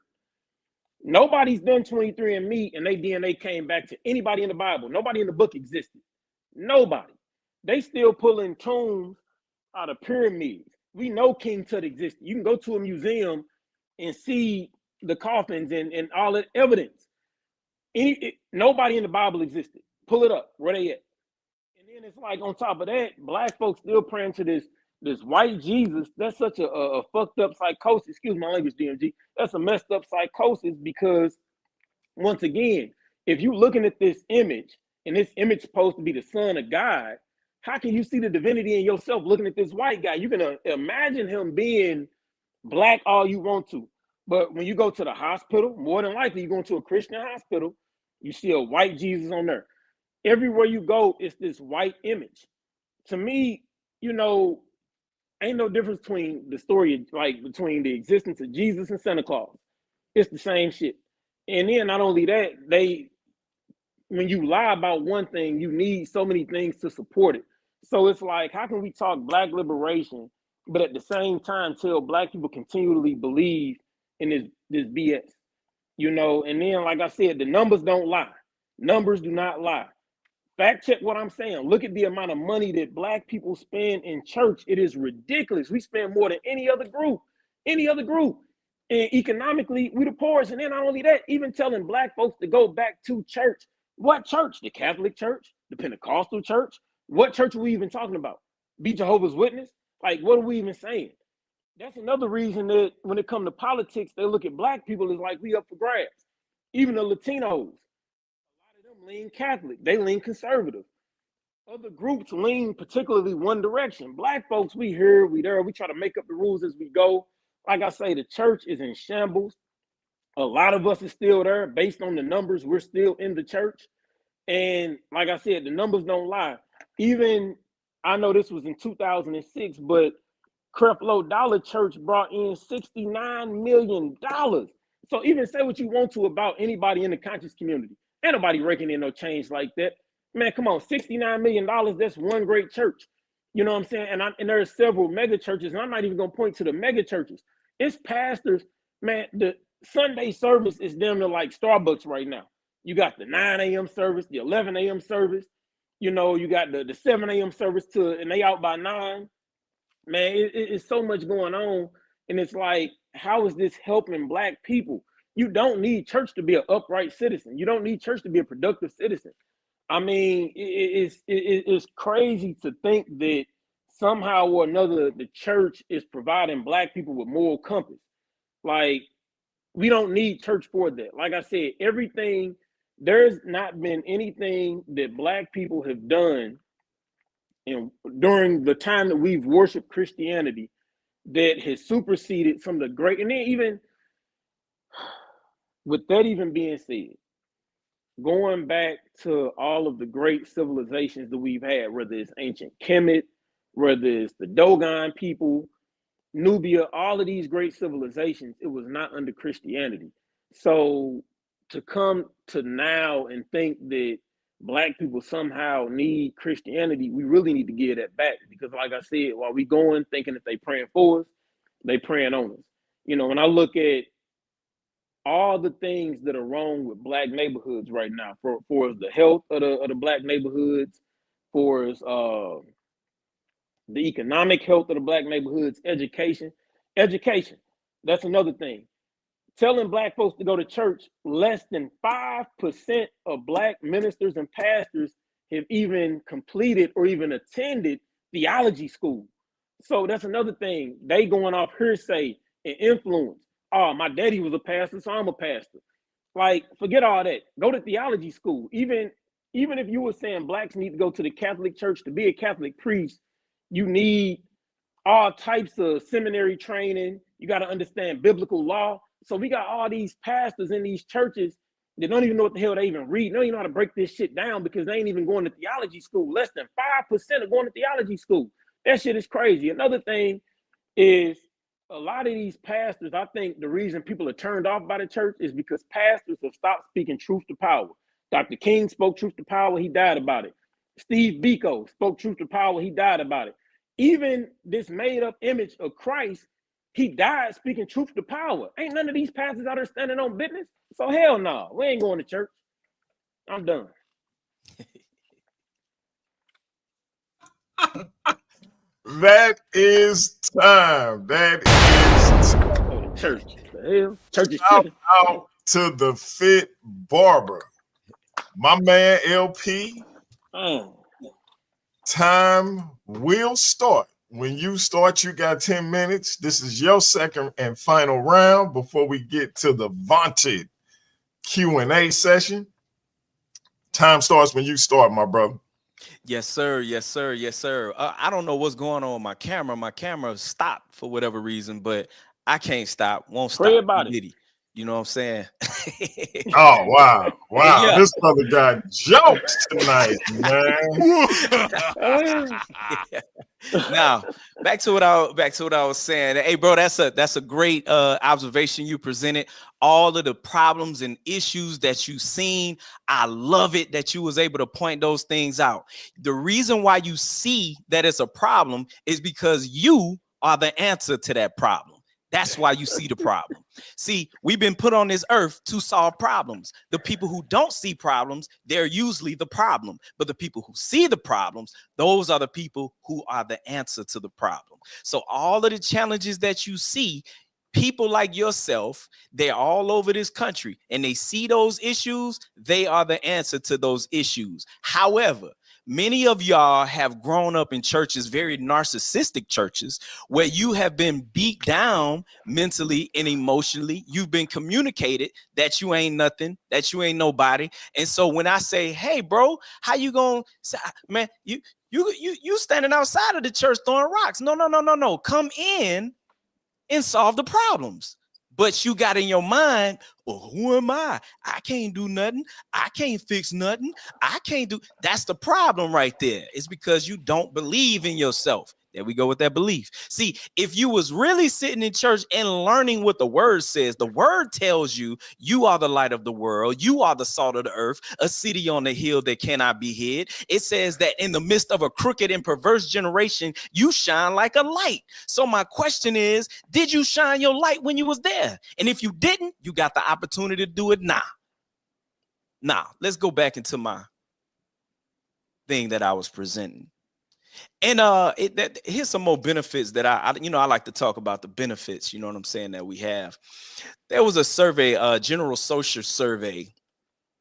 Nobody's done 23andMe and their DNA came back to anybody in the Bible. Nobody in the book existed. Nobody. They still pulling tombs out of pyramids. We know King Tut existed. You can go to a museum and see the coffins and all the evidence. Nobody in the Bible existed. Pull it up. Where they at? And then it's like, on top of that, black folks still praying to this white Jesus. That's such a fucked up psychosis. Excuse my language, DMG. That's a messed up psychosis because, once again, if you're looking at this image, and this image is supposed to be the Son of God, how can you see the divinity in yourself looking at this white guy? You can imagine him being black all you want to. But when you go to the hospital, more than likely you're going to a Christian hospital, you see a white Jesus on there. Everywhere you go, it's this white image. To me, you know, ain't no difference between the story, like between the existence of Jesus and Santa Claus. It's the same shit. And then not only that, when you lie about one thing, you need so many things to support it. So it's like, how can we talk black liberation, but at the same time tell black people continually believe in this BS? You know, and then, like I said, the numbers don't lie. Numbers do not lie. Fact check what I'm saying. Look at the amount of money that black people spend in church. It is ridiculous. We spend more than any other group. And economically, we the poorest. And then not only that, even telling black folks to go back to church. What church? The Catholic Church, The Pentecostal church? What church are we even talking about? Be Jehovah's Witness? Like, what are we even saying? That's another reason that when it comes to politics, they look at black people as like we up for grabs. Even the Latinos, a lot of them lean Catholic. They lean conservative. Other groups lean particularly one direction. Black folks, we here, we there. We try to make up the rules as we go. Like I say, the church is in shambles. A lot of us is still there. Based on the numbers, we're still in the church. And like I said, the numbers don't lie. Even, I know this was in 2006, but Creflo Dollar Church brought in $69 million. So even say what you want to about anybody in the conscious community. Ain't nobody raking in no change like that. Man, come on, $69 million, that's one great church. You know what I'm saying? And there are several mega churches, and I'm not even going to point to the mega churches. It's pastors, man, the Sunday service is damn near like Starbucks right now. You got the 9 a.m. service, the 11 a.m. service. You know, you got the 7 a.m. service and they out by 9. Man, it's so much going on. And it's like, how is this helping black people? You don't need church to be an upright citizen. You don't need church to be a productive citizen. I mean, it's crazy to think that somehow or another the church is providing black people with moral compass. Like, we don't need church for that. Like I said, there's not been anything that black people have done during the time that we've worshiped Christianity that has superseded some of the great. And then even with that even being said, going back to all of the great civilizations that we've had, whether it's ancient Kemet, whether it's the Dogon people, Nubia, all of these great civilizations, it was not under Christianity. So to come to now and think that black people somehow need Christianity, we really need to give that back. Because like I said, while we going thinking that they praying for us, they praying on us. You know, when I look at all the things that are wrong with black neighborhoods right now, for the health of the black neighborhoods, for the economic health of the black neighborhoods, education, that's another thing. Telling black folks to go to church, less than 5% of black ministers and pastors have even completed or even attended theology school. So that's another thing. They going off hearsay and influence. Oh, my daddy was a pastor, so I'm a pastor. Like, forget all that. Go to theology school. Even if you were saying blacks need to go to the Catholic Church to be a Catholic priest, you need all types of seminary training. You got to understand biblical law. So we got all these pastors in these churches that don't even know what the hell they even read. They don't even know how to break this shit down because they ain't even going to theology school. Less than 5% are going to theology school. That shit is crazy. Another thing is, a lot of these pastors, I think the reason people are turned off by the church is because pastors have stopped speaking truth to power. Dr. King spoke truth to power, he died about it. Steve Biko spoke truth to power, he died about it. Even this made up image of Christ, he died speaking truth to power. Ain't none of these pastors out there standing on business. So hell no, we ain't going to church. I'm done. That is time. That is time. Oh, the church. The hell? Church is Shout chicken. out to the Fit Barber. My man LP. Time will start. When you start, you got 10 minutes. This is your second and final round before we get to the vaunted Q&A session. Time starts when you start, my brother. Yes, sir. Yes, sir. Yes, sir. I don't know what's going on with my camera. My camera stopped for whatever reason, but I can't stop. Won't stop. Pray about it. You know what I'm saying? Oh, wow. Wow. Yeah. This brother got jokes tonight, man. Now, back to what I was saying. Hey, bro, that's a great observation you presented. All of the problems and issues that you've seen, I love it that you was able to point those things out. The reason why you see that it's a problem is because you are the answer to that problem. That's why you see the problem. See, we've been put on this earth to solve problems. The people who don't see problems, they're usually the problem. But the people who see the problems, those are the people who are the answer to the problem. So all of the challenges that you see, people like yourself, they're all over this country and they see those issues. They are the answer to those issues. However, Many of y'all have grown up in churches, very narcissistic churches, where you have been beat down mentally and emotionally. You've been communicated that you ain't nothing, that you ain't nobody. And so when I say, hey, bro, how you gonna say, man, you standing outside of the church throwing rocks. No. Come in and solve the problems. But you got in your mind, well, who am I? I can't do nothing. I can't fix nothing. I can't do. That's the problem right there. It's because you don't believe in yourself. There we go with that belief. See, if you was really sitting in church and learning what the word says, the word tells you you are the light of the world. You are the salt of the earth, a city on the hill that cannot be hid. It says that in the midst of a crooked and perverse generation, you shine like a light. So my question is, did you shine your light when you was there? And if you didn't, you got the opportunity to do it now. Now, let's go back into my thing that I was presenting. And here's some more benefits that I like to talk about the benefits, you know what I'm saying, that we have. There was a survey, general social survey.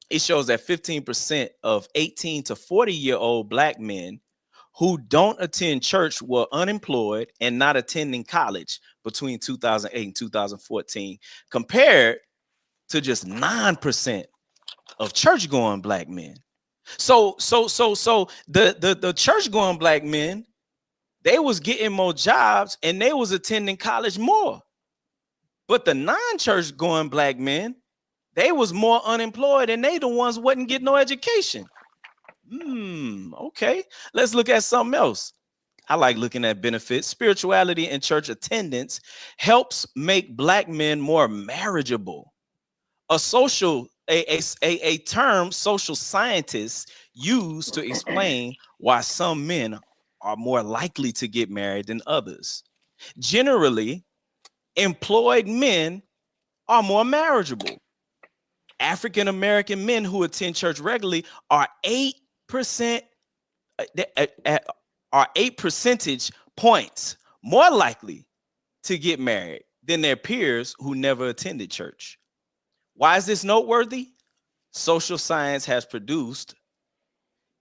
It shows that 15% of 18 to 40-year-old Black men who don't attend church were unemployed and not attending college between 2008 and 2014, compared to just 9% of church-going Black men. So the church-going Black men, they was getting more jobs and they was attending college more. But the non-church going Black men, they was more unemployed and they the ones wasn't getting no education. Okay. Let's look at something else. I like looking at benefits. Spirituality and church attendance helps make Black men more marriageable. A term social scientists use to explain why some men are more likely to get married than others. Generally, employed men are more marriageable. African American men who attend church regularly are 8 percentage points more likely to get married than their peers who never attended church. Why is this noteworthy? Social science has produced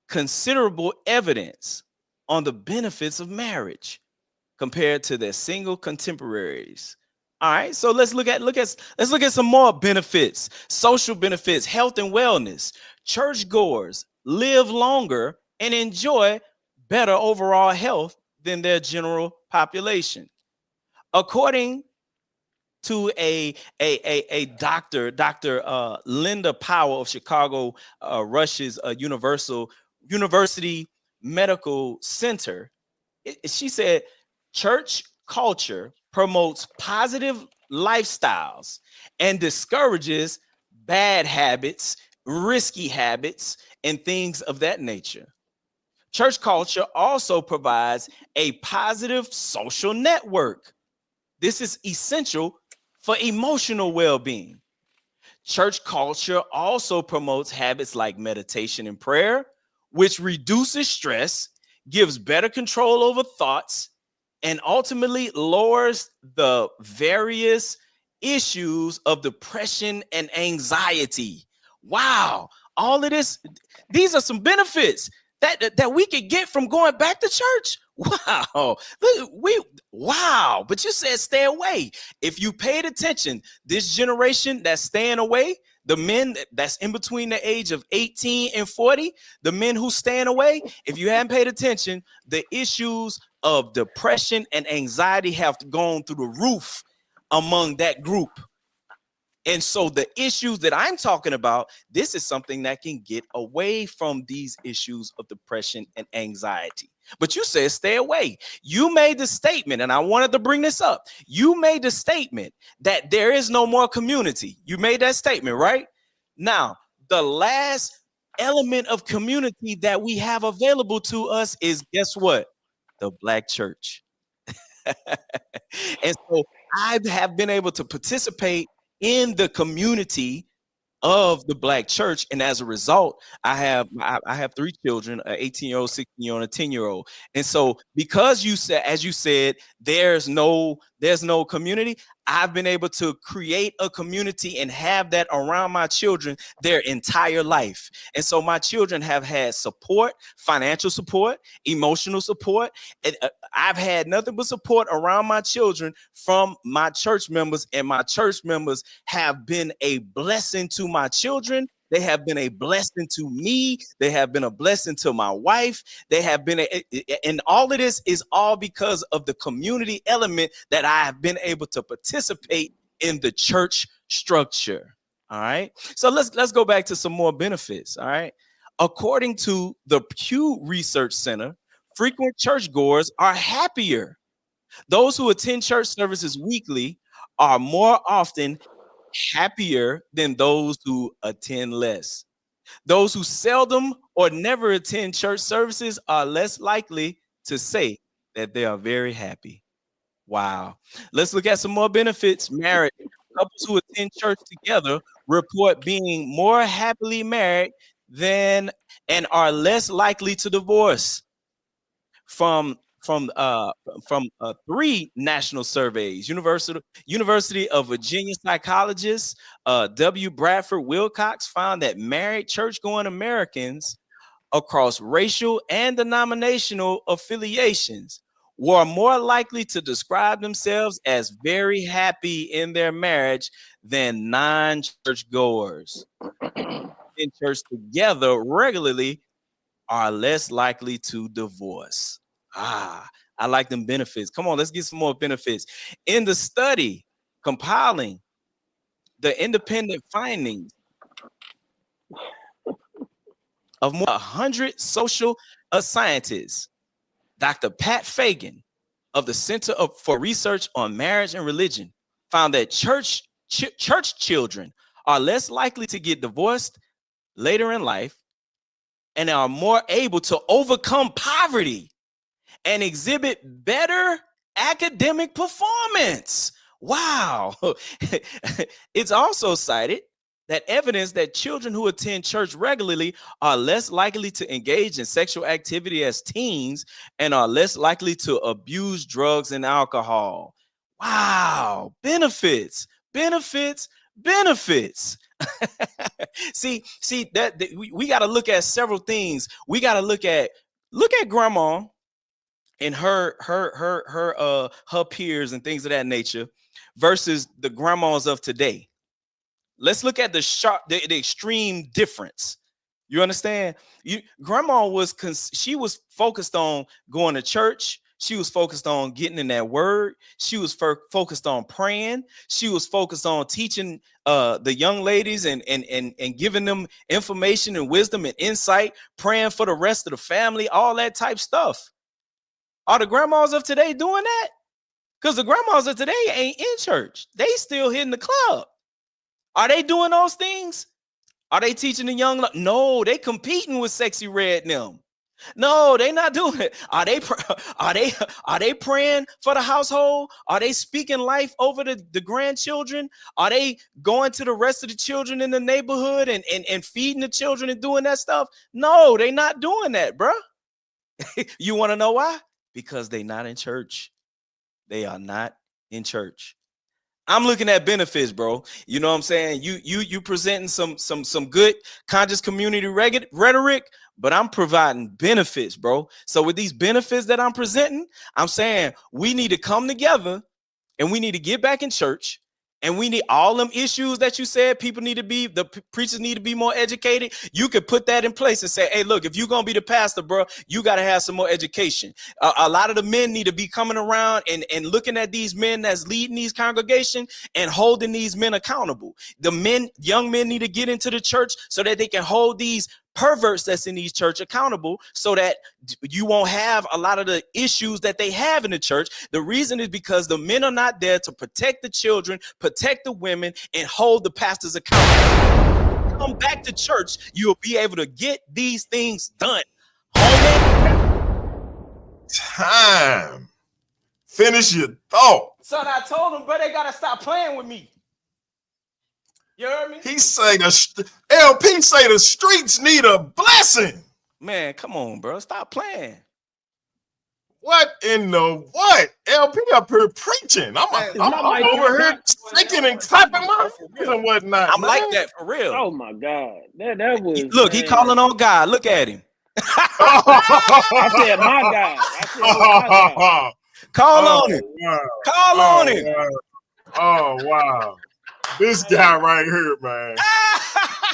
considerable evidence on the benefits of marriage compared to their single contemporaries. All right, so let's look at some more benefits. Social benefits, health and wellness. Churchgoers live longer and enjoy better overall health than their general population. According to a doctor, Dr. Linda Powell of Chicago Rush's University Medical Center, she said church culture promotes positive lifestyles and discourages bad habits, risky habits, and things of that nature. Church culture also provides a positive social network. This is essential for emotional well-being. Church culture also promotes habits like meditation and prayer, which reduces stress, gives better control over thoughts, and ultimately lowers the various issues of depression and anxiety. Wow, all of this, these are some benefits that we could get from going back to church. Wow. Wow. But you said stay away. If you paid attention, this generation that's staying away, the men that's in between the age of 18 and 40, the men who staying away, if you haven't paid attention, the issues of depression and anxiety have gone through the roof among that group. And so the issues that I'm talking about, this is something that can get away from these issues of depression and anxiety. But you said stay away. You made the statement, and I wanted to bring this up. You made the statement that there is no more community. You made that statement, right? Now, the last element of community that we have available to us is, guess what? The Black church. And so I have been able to participate in the community of the Black church, and as a result, I have 3 children: an 18-year-old, 16-year-old, and a 10-year-old. And so, because you said, as you said, there's no there's no community. I've been able to create a community and have that around my children their entire life. And so my children have had support, financial support, emotional support. And I've had nothing but support around my children from my church members, and my church members have been a blessing to my children. They have been a blessing to me. They have been a blessing to my wife. They have been, and all of this is all because of the community element that I have been able to participate in the church structure. All right. So let's go back to some more benefits. All right. According to the Pew Research Center, frequent churchgoers are happier. Those who attend church services weekly are more often happier than those who attend less. Those who seldom or never attend church services are less likely to say that they are very happy. Wow. Let's look at some more benefits. Marriage. Couples who attend church together report being more happily married than and are less likely to divorce. From three national surveys, University of Virginia psychologist W. Bradford Wilcox found that married church-going Americans across racial and denominational affiliations were more likely to describe themselves as very happy in their marriage than non-churchgoers. In church together regularly are less likely to divorce. I like them benefits. Come on, let's get some more benefits. In the study compiling the independent findings of more than 100 social scientists, Dr. Pat Fagan of the Center for Research on Marriage and Religion found that church children are less likely to get divorced later in life and are more able to overcome poverty and exhibit better academic performance. Wow. It's also cited that evidence that children who attend church regularly are less likely to engage in sexual activity as teens and are less likely to abuse drugs and alcohol. Wow. Benefits. see that we got to look at several things. We got to look at grandma and her peers and things of that nature versus the grandmas of today. Let's look at the extreme difference. You understand? Grandma she was focused on going to church. She was focused on getting in that word. She was focused on praying. She was focused on teaching the young ladies and giving them information and wisdom and insight, praying for the rest of the family, all that type stuff. Are the grandmas of today doing that? Because the grandmas of today ain't in church. They still hitting the club. Are they doing those things? Are they teaching the young? No, they competing with Sexy Red and them. No, they not doing it. Are they praying for the household? Are they speaking life over the grandchildren? Are they going to the rest of the children in the neighborhood and feeding the children and doing that stuff? No, they not doing that, bro. You want to know why? Because they not in church. They are not in church. I'm looking at benefits, bro. You know what I'm saying? You presenting some good conscious community rhetoric, but I'm providing benefits, bro. So with these benefits that I'm presenting, I'm saying we need to come together and we need to get back in church. And we need all them issues that you said the preachers need to be more educated. You could put that in place and say, hey, look, if you're going to be the pastor, bro, you got to have some more education. A lot of the men need to be coming around and looking at these men that's leading these congregations and holding these men accountable. Young men need to get into the church so that they can hold these perverts that's in these church accountable, so that you won't have a lot of the issues that they have in the church. The reason is because the men are not there to protect the children, protect the women, and hold the pastors accountable. Come back to church, you'll be able to get these things done. Time. Finish your thought. Son, I told them, bro, they gotta stop playing with me. You heard me? LP say the streets need a blessing. Man, come on, bro. Stop playing. What in the what? LP up here preaching. Man, I'm my mic over here hot? shaking and clapping my hands and whatnot, I'm man. like that for real. Oh my God, that was Look, he calling on God. Look at him. I said my God. I said oh my God. Call Oh on him. wow. Call on him. Wow. Oh wow. This guy right here, man.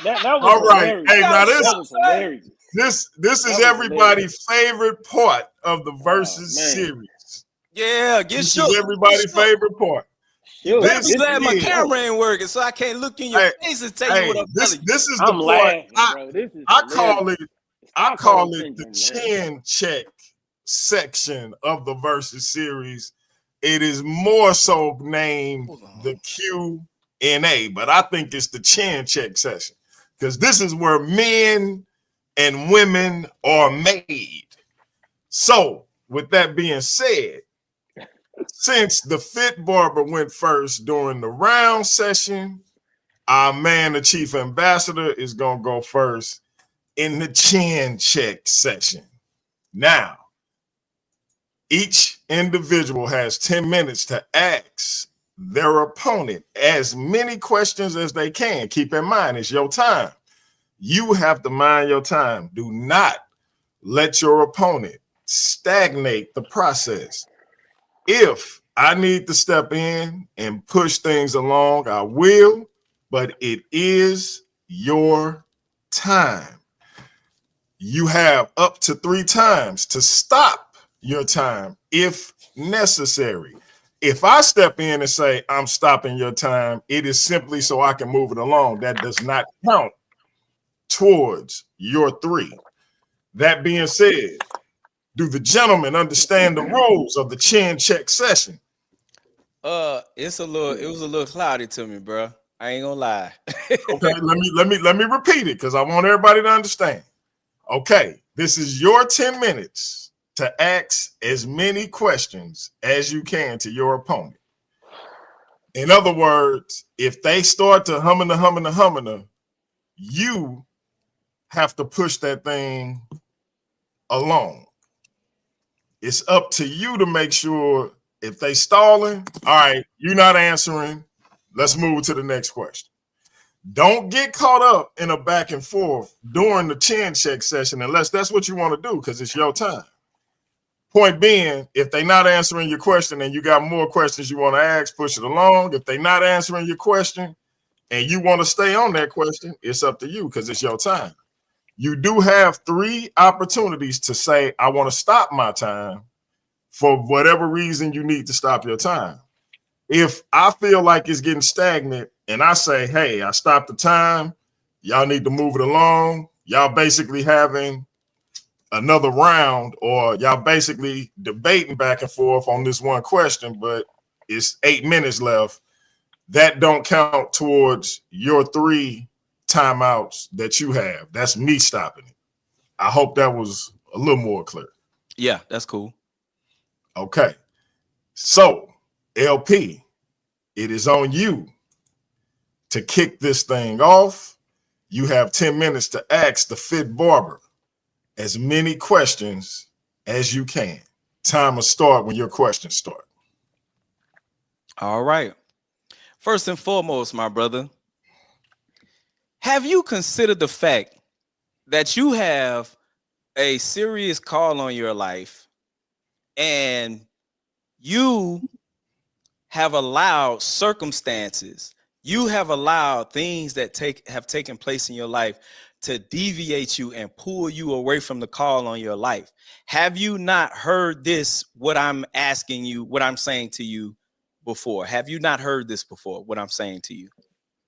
That was All right. hilarious. Hey, now That was hilarious. this That is was everybody's favorite part of the Versus man. series. Yeah, get This shook. is everybody's favorite part. You better This be glad my is- camera ain't working, so I can't look in your Hey, face and tell you what I'm telling you. this is the I'm part laughing, bro. This is I hilarious. call it the Stockholm chin check section of the Versus series. It is more so named the Q&A, but I think it's the chin check session because this is where men and women are made. So, with that being said, since the Fit Barber went first during the round session, our man, the chief ambassador, is going to go first in the chin check section. Now, each individual has 10 minutes to ask their opponent as many questions as they can. Keep in mind, it's your time. You have to mind your time. Do not let your opponent stagnate the process. If I need to step in and push things along, I will, but it is your time. You have up to 3 times to stop your time if necessary. If I step in and say, I'm stopping your time, it is simply so I can move it along. That does not count towards your 3. That being said, do the gentlemen understand the rules of the chin check session? It was a little cloudy to me, bro. I ain't gonna lie. Okay, let me repeat it because I want everybody to understand. Okay, this is your 10 minutes to ask as many questions as you can to your opponent. In other words, if they start to humming, you have to push that thing along. It's up to you to make sure if they stalling, all right, you're not answering. Let's move to the next question. Don't get caught up in a back and forth during the chin check session unless that's what you want to do because it's your time. Point being, if they're not answering your question and you got more questions you want to ask, push it along. If they're not answering your question and you want to stay on that question, it's up to you because it's your time. You do have 3 opportunities to say, I want to stop my time for whatever reason you need to stop your time. If I feel like it's getting stagnant and I say, hey, I stopped the time, y'all need to move it along. Y'all basically having another round or y'all basically debating back and forth on this one question, but it's 8 minutes left. That don't count towards your 3 timeouts that you have. That's me stopping it. I hope that was a little more clear. Yeah, that's cool. Okay. So, LP, it is on you to kick this thing off. You have 10 minutes to ask the Fit Barber as many questions as you can. Time will start when your questions start. All right. First and foremost, my brother, have you considered the fact that you have a serious call on your life and you have allowed circumstances, you have allowed things that have taken place in your life to deviate you and pull you away from the call on your life? Have you not heard this, what I'm asking you, what I'm saying to you before? Have you not heard this before, what I'm saying to you?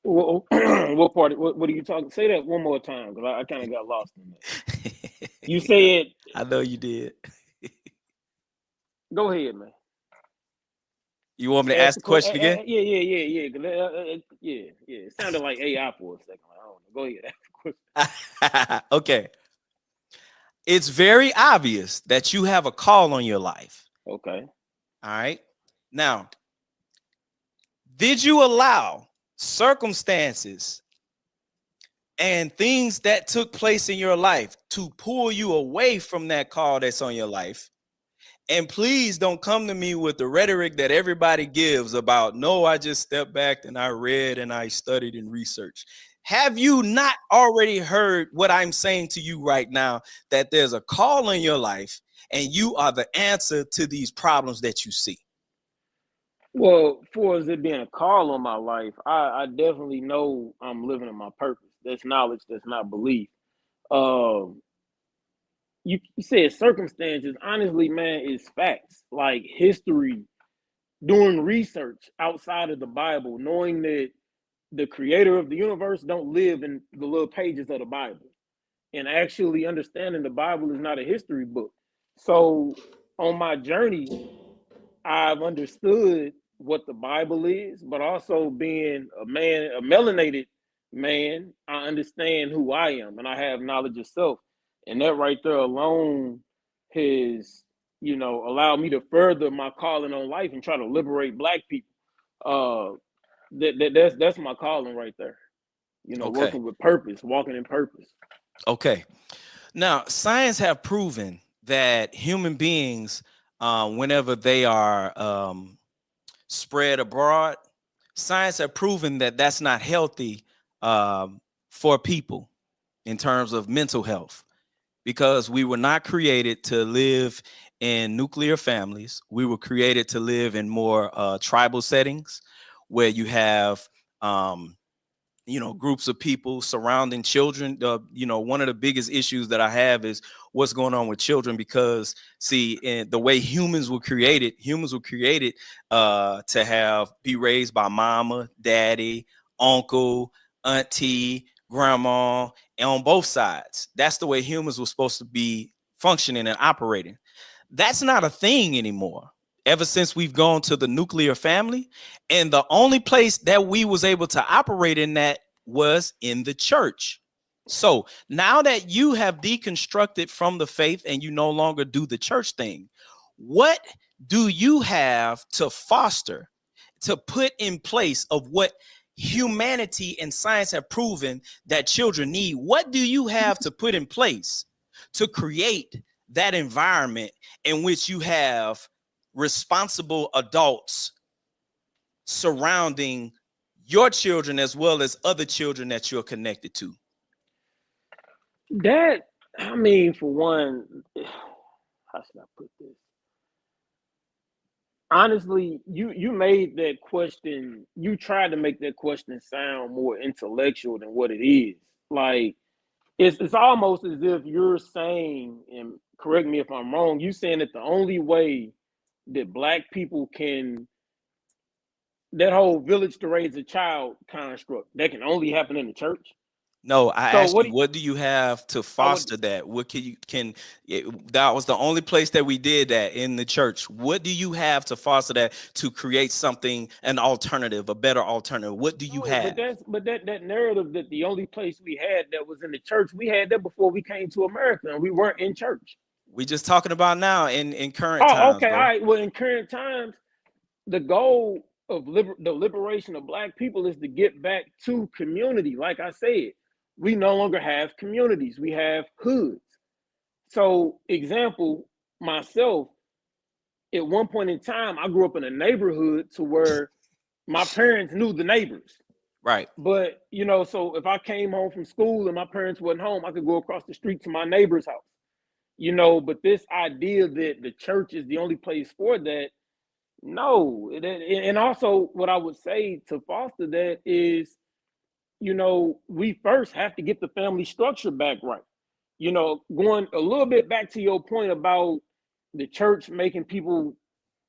What part? What are you talking? Say that one more time because I kind of got lost in that. You said. I know you did. Go ahead, man. You want me to ask the question again? Yeah. Yeah. It sounded like AI for a second. I don't know. Go ahead. Ask the question. Okay. It's very obvious that you have a call on your life. Okay. All right. Now, did you allow circumstances and things that took place in your life to pull you away from that call that's on your life? And please don't come to me with the rhetoric that everybody gives about, no, I just stepped back and I read and I studied and researched. Have you not already heard what I'm saying to you right now, that there's a call in your life and you are the answer to these problems that you see? Well, for as it being a call on my life, I definitely know I'm living in my purpose. That's knowledge, that's not belief. Um, you said circumstances. Honestly, man, it's facts. Like history, doing research outside of the Bible, knowing that the creator of the universe don't live in the little pages of the Bible, and actually understanding the Bible is not a history book. So on my journey, I've understood what the Bible is, but also being a man, a melanated man, I understand who I am and I have knowledge of self. And that right there alone has, allowed me to further my calling on life and try to liberate black people. Uh that's my calling right there. Okay. Working with purpose, walking in purpose. Okay. Now, science have proven that human beings, whenever they are spread abroad, science have proven that that's not healthy for people in terms of mental health, because we were not created to live in nuclear families. We were created to live in more tribal settings where you have groups of people surrounding children. One of the biggest issues that I have is what's going on with children, because see, in the way humans were created to be raised by mama, daddy, uncle, auntie, grandma, and on both sides. That's the way humans were supposed to be functioning and operating. That's not a thing anymore, ever since we've gone to the nuclear family. And the only place that we was able to operate in that was in the church. So now that you have deconstructed from the faith and you no longer do the church thing, what do you have to foster, to put in place of what humanity and science have proven that children need? What do you have to put in place to create that environment in which you have responsible adults surrounding your children as well as other children that you're connected to? That, I mean, for one, how should I put this? Honestly, you made that question, you tried to make that question sound more intellectual than what it is. Like, it's almost as if you're saying, and correct me if I'm wrong, you saying that the only way that black people can, that whole village to raise a child construct, that can only happen in the church. No, I So asked you, what do you have to I would foster that? What that was the only place that we did that, in the church. What do you have to foster that, to create something, an alternative, a better alternative? What do you no, have? but that narrative that the only place we had that was in the church, we had that before we came to America and we weren't in church. We just talking about now in current Oh, times, okay, all bro. right. Well, in current times, the goal of the liberation of black people is to get back to community. Like I said, we no longer have communities, we have hoods. So, example, myself, at one point in time, I grew up in a neighborhood to where my parents knew the neighbors. Right. But, so if I came home from school and my parents wasn't home, I could go across the street to my neighbor's house. But this idea that the church is the only place for that, no. And also, what I would say to foster that is, we first have to get the family structure back right. Going a little bit back to your point about the church making people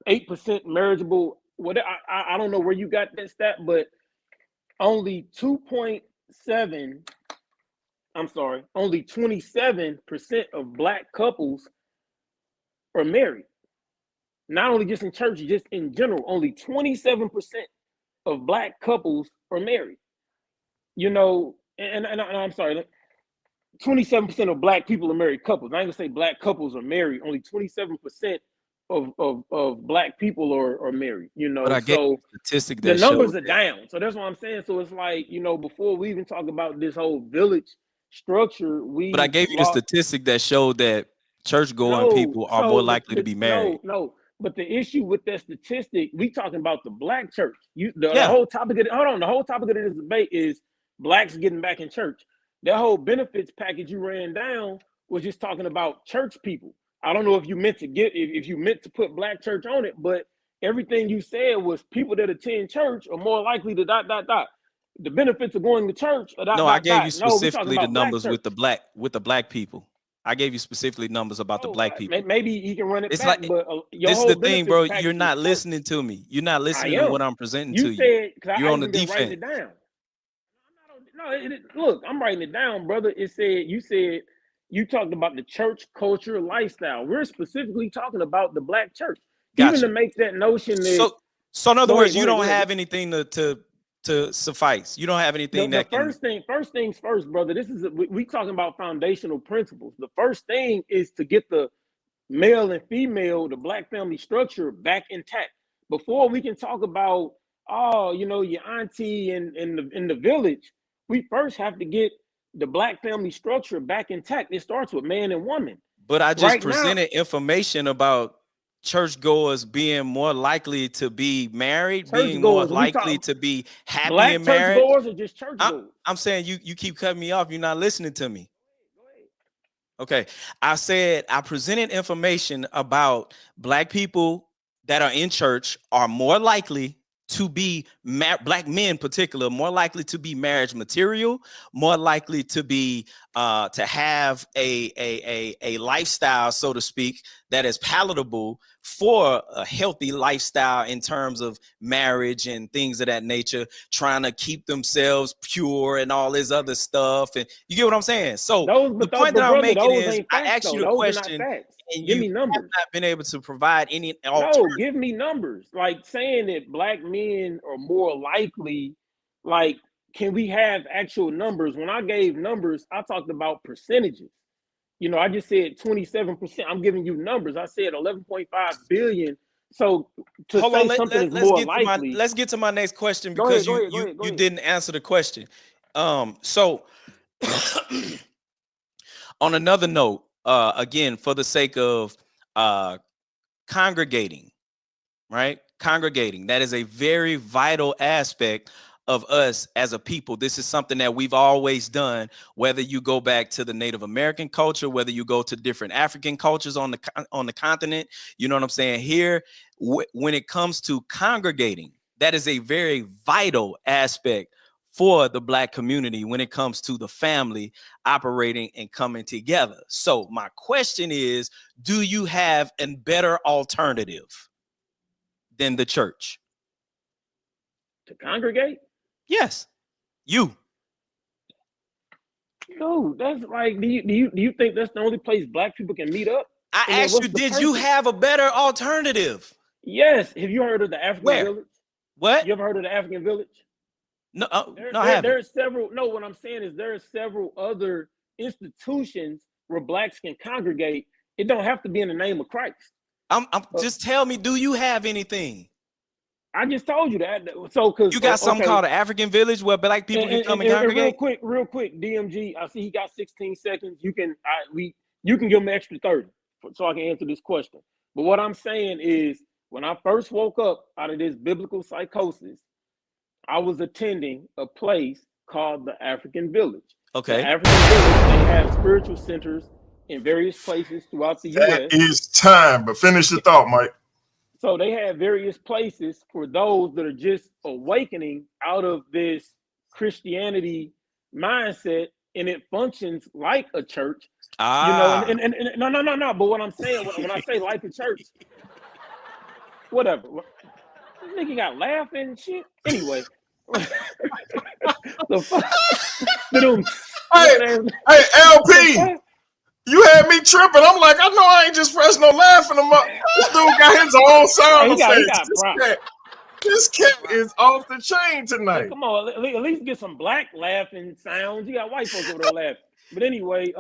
8% marriageable. What I don't know where you got that stat, but only 2.7, I'm sorry, only 27% of black couples are married. Not only just in church, just in general, only 27% of black couples are married. And I'm sorry, 27% of black people are married couples. I ain't gonna say black couples are married. Only 27% of black people are married. But I gave you So a statistic the that numbers showed are that. down. So that's what I'm saying. So it's like, before we even talk about this whole village structure, But I we gave you the lost. statistic that showed that church-going No, people are more so likely to be married. no. But the issue with that statistic, we talking about the black church. The Yeah. whole topic of the whole topic of this debate is blacks getting back in church. That whole benefits package you ran down was just talking about church people. I don't know if you meant to if you meant to put black church on it, but everything you said was people that attend church are more likely to dot dot dot. The benefits of going to church are dot No, I dot gave you dot. No, we talking specifically the about black numbers church. with the black people. I gave you specifically numbers about the Oh, black people. maybe he can run it It's back, like but your this is whole the thing, bro. benefits You're package was not church. listening to me. You're not I listening to what am. I'm presenting You to you. said, because You're I on the even been writing it defense. down. No, look, I'm writing it down, brother. You said you talked about the church culture lifestyle. We're specifically talking about the black church. Even to Gotcha. make that notion that So in other words, you don't go ahead. have anything to suffice. You don't have anything The that can. first things first, brother. This is we talking about foundational principles. The first thing is to get the male and female, the black family structure back intact. Before we can talk about, your auntie in the village, we first have to get the black family structure back intact. It starts with man and woman. But I just Right now, presented information about churchgoers being more likely to be married, being more churchgoers. likely to be happy Black in marriage. churchgoers or just churchgoers? I'm saying you keep cutting me off. You're not listening to me. Okay. I said I presented information about black people that are in church are more likely to be black men in particular, more likely to be marriage material, more likely to be to have a lifestyle, so to speak, that is palatable for a healthy lifestyle in terms of marriage and things of that nature, trying to keep themselves pure and all this other stuff. And you get what I'm saying? So the point that I'm making is I asked you the question and give you me numbers. have not been able to provide any No, give me numbers. Like saying that black men are more likely, like, can we have actual numbers? When I gave numbers, I talked about percentages. I just said 27%. I'm giving you numbers. I said 11.5 billion. So to hold say on, something is more likely. Let's get to my next question because go ahead. didn't answer the question. So on another note, again, for the sake of congregating, right? Congregating. That is a very vital aspect of us as a people. This is something that we've always done, whether you go back to the Native American culture, whether you go to different African cultures on the continent, you know what I'm saying? Here, when it comes to congregating, that is a very vital aspect for the black community when it comes to the family operating and coming together. So my question is, do you have a better alternative than the church? To congregate? Yes, you. No, that's like, do you think that's the only place black people can meet up? I asked you, did you have a better alternative? Yes. Have you heard of the African village? What? You ever heard of the African village? No, I haven't. There's several. No, what I'm saying is there are several other institutions where blacks can congregate. It don't have to be in the name of Christ. Just tell me, do you have anything? I just told you that. So, because you got something called an African village where black people can come and congregate. Real quick, DMG. I see he got 16 seconds. You can give him an extra 30 so I can answer this question. But what I'm saying is, when I first woke up out of this biblical psychosis, I was attending a place called the African Village. Okay. The African Village, they have spiritual centers in various places throughout the U.S. That is time, but finish your thought, Mike. So they have various places for those that are just awakening out of this Christianity mindset, and it functions like a church. No. But what I'm saying, when I say like a church, whatever. This nigga got laughing and shit. Anyway. Hey, LP. You had me tripping. I'm like, I know I ain't just fresh no laughing him up. This dude got his own sound effects. This cat is off the chain tonight. Hey, come on, at least get some black laughing sounds. You got white folks over there laughing. But anyway, did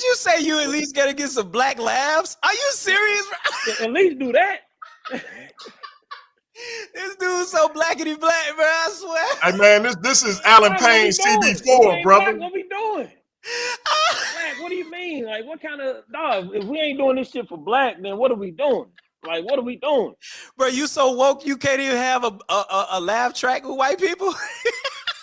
you say you at least gotta get some black laughs? Are you serious? At least do that. This dude's so blackity black, bro. I swear. Hey man, this is Alan Payne's CB4, brother. What we doing? Black, what do you mean? Like, what kind of dog? If we ain't doing this shit for black, then what are we doing? Like, what are we doing? Bro, you so woke you can't even have a laugh track with white people?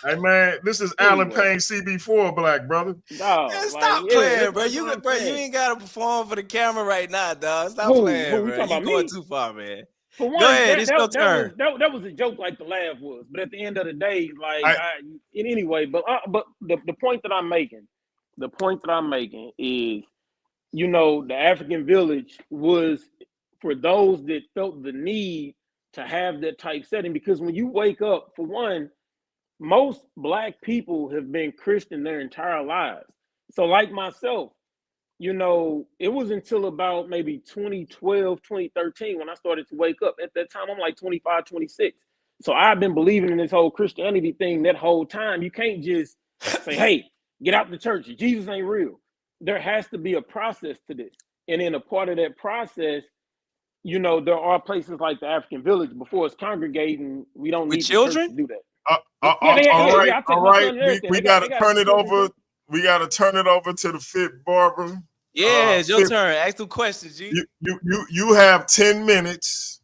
Hey man, this is Alan Payne CB4 black, brother. Dog, Man, like, stop yeah, playing, bro. that's You what I'm bro, you saying. ain't gotta perform for the camera right now, dog. Stop Who playing, we bro. talking You about going me? too far, man. For Go one, ahead, it's your turn. that was a joke, like the laugh was. But at the end of the day, like in anyway, but the point that I'm making is, you know, the African village was for those that felt the need to have that type setting, because when you wake up, for one, most black people have been Christian their entire lives. So like myself, you know, it was until about maybe 2012, 2013 when I started to wake up. At that time, I'm like 25, 26. So I've been believing in this whole Christianity thing that whole time. You can't just say, hey, get out the church. Jesus ain't real. There has to be a process to this. And in a part of that process, you know, there are places like the African village. Before it's congregating, we don't With need the church children? to do that. All I take my son right. and everything. We They gotta got turn it children over. too. We gotta turn it over to the Fit Barber. Yeah, it's your Fit, turn. Ask some questions, G. you have 10 minutes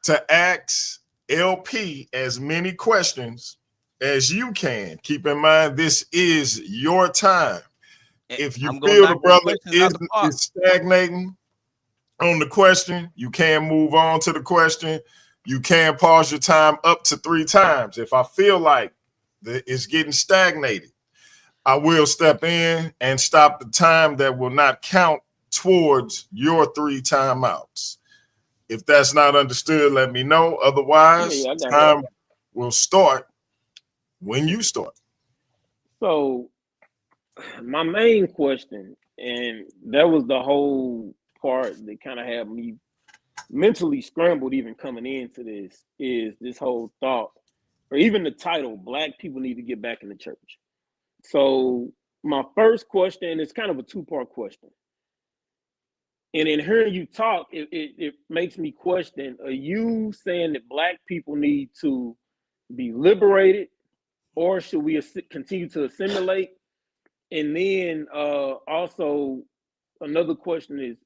to ask LP as many questions as you can. Keep in mind, this is your time. If you I'm gonna feel the knock them brother questions out the park. is stagnating on the question, you can move on to the question. You can pause your time up to 3 times. If I feel like it's getting stagnated, I will step in and stop the time that will not count towards your 3 timeouts. If that's not understood, let me know. Otherwise, I got time will start when you start. So my main question, and that was the whole part that kind of had me mentally scrambled even coming into this, is this whole thought, or even the title, Black People Need to Get Back in the Church. So my first question is kind of a 2-part question. And in hearing you talk, it makes me question, are you saying that Black people need to be liberated, or should we continue to assimilate? And then also another question is,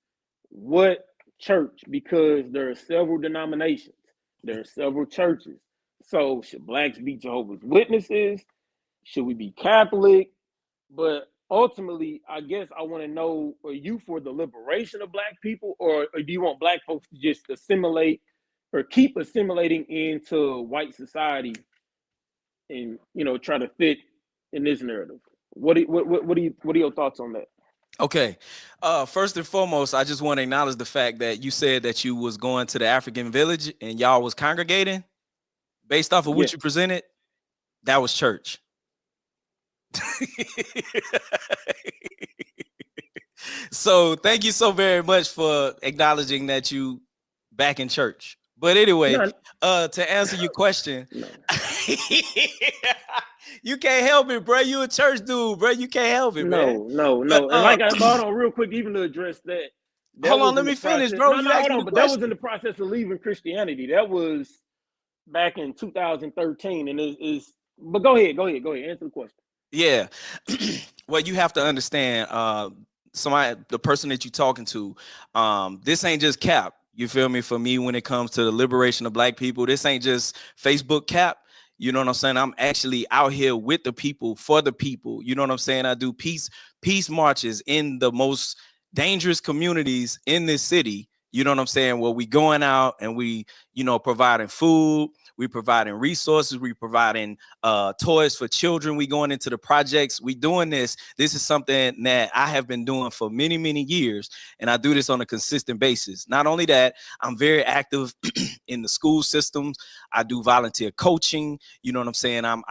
what church? Because there are several denominations, there are several churches. So should blacks be Jehovah's Witnesses? Should we be Catholic? But ultimately, I guess I want to know, are you for the liberation of black people, or do you want black folks to just assimilate or keep assimilating into white society and, you know, try to fit in this narrative? What are your thoughts on that? Okay. First and foremost, I just want to acknowledge the fact that you said that you was going to the African village and y'all was congregating. Based off of what you presented, that was church. So thank you so very much for acknowledging that you back in church. But anyway, to answer your question, you can't help it, bro. You a church dude, bro. You can't help it, man. No. And like hold on real quick, even to address that. Hold on, let me finish, bro. Hold on, but that was in the process of leaving Christianity. That was back in 2013, and but go ahead, answer the question. Yeah. Well, you have to understand, the person that you're talking to, this ain't just cap. You feel me? For me, when it comes to the liberation of black people, this ain't just Facebook cap. You know what I'm saying? I'm actually out here with the people, for the people. You know what I'm saying? I do peace marches in the most dangerous communities in this city. You know what I'm saying? Well, we going out and we, you know, providing food, we providing resources, we providing toys for children, we going into the projects, we doing this. This is something that I have been doing for many, many years, and I do this on a consistent basis. Not only that, I'm very active in the school systems. I do volunteer coaching. You know what I'm saying? I'm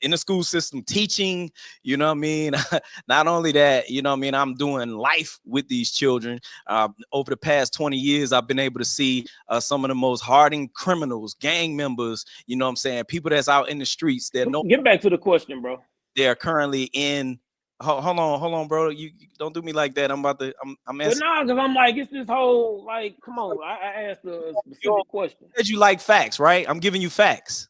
in the school system teaching. You know what I mean? Not only that, you know what I mean? I'm doing life with these children. Over the past 20 years, I've been able to see some of the most hardened criminals, gang members, you know what I'm saying? People that's out in the streets that know. Get back to the question, bro. They're currently in. Hold on, bro. You don't do me like that. I'm because I'm like, it's this whole, like, come on. I asked a specific question. Said you like facts, right? I'm giving you facts.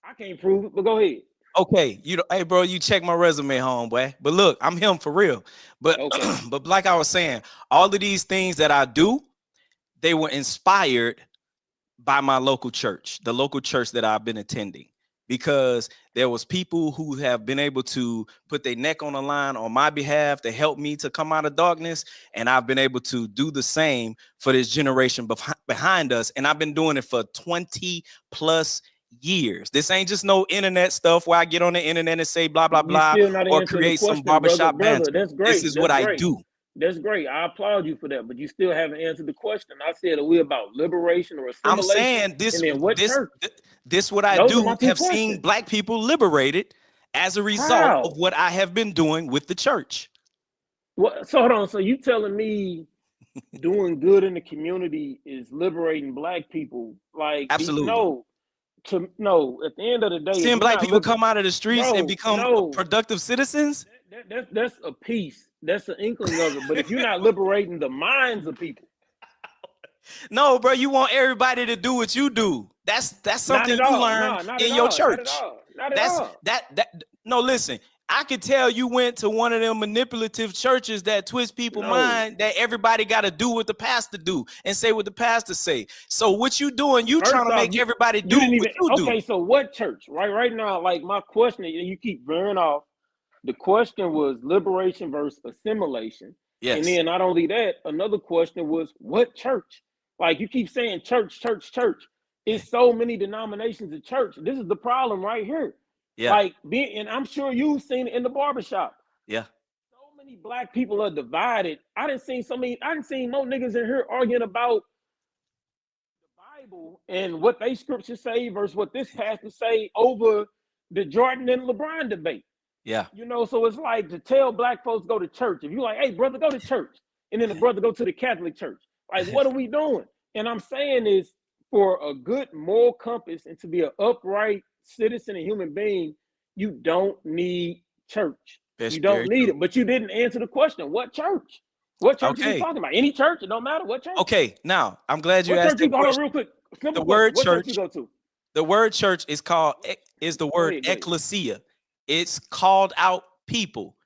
I can't prove it, but go ahead. Okay, hey, bro, you check my resume, homeboy. But look, I'm him for real. But Okay. but like I was saying, all of these things that I do, they were inspired by my local church, the local church that I've been attending, because there was people who have been able to put their neck on the line on my behalf to help me to come out of darkness, and I've been able to do the same for this generation behind us, and I've been doing it for 20 plus years. This ain't just no internet stuff where I get on the internet and say blah blah You blah still not or answering the create some question, brother. barbershop Brother, banter. that's This great. is That's what I great. do. That's great. I applaud you for that, but you still haven't answered the question. I said, are we about liberation or I'm assimilation? saying And then what church? this what I Those are my do, two have seen questions. black people liberated as a result of How? what I have been doing with the church. What? So hold on. So you telling me doing good in the community is liberating black people? Like, Absolutely. no, no. At the end of the day, if Seeing you're black not people come out of the streets and bro, become no. productive citizens. That's a piece. That's an inkling of it. But if you're not liberating the minds of people, No, bro, you want everybody to do what you do. That's not something at you all. learn No, not at in your all. Not at church. all. Not at That's all. that no, listen. I could tell you went to one of them manipulative churches that twist people's No. mind, that everybody got to do what the pastor do and say what the pastor say. So what you doing, you trying First to off, make everybody you do didn't what even. you do. Okay, so what church? Right now, like my question, you keep veering off. The question was liberation versus assimilation. And Yes. then not only that, another question was what church? Like you keep saying church, church, church. It's so many denominations of church. This is the problem right here. Yeah. Like being, and I'm sure you've seen it in the barbershop. Yeah. So many black people are divided. I didn't see more niggas in here arguing about the Bible and what they scriptures say versus what this pastor say over the Jordan and LeBron debate. Yeah. So it's like to tell black folks go to church. If you like, hey, brother, go to church. And then the brother go to the Catholic church. Like, what are we doing? And I'm saying is for a good moral compass and to be an upright citizen and human being, you don't need church. That's You don't very need true. it. But you didn't answer the question. What church? What church are we Okay. talking about? Any church? It don't matter. What church? Okay. Now, I'm glad you What asked church you that go? Hold on question. real quick. The Simple question. word What church you church, go to? the word church is the Go word ahead. ecclesia. It's called out people.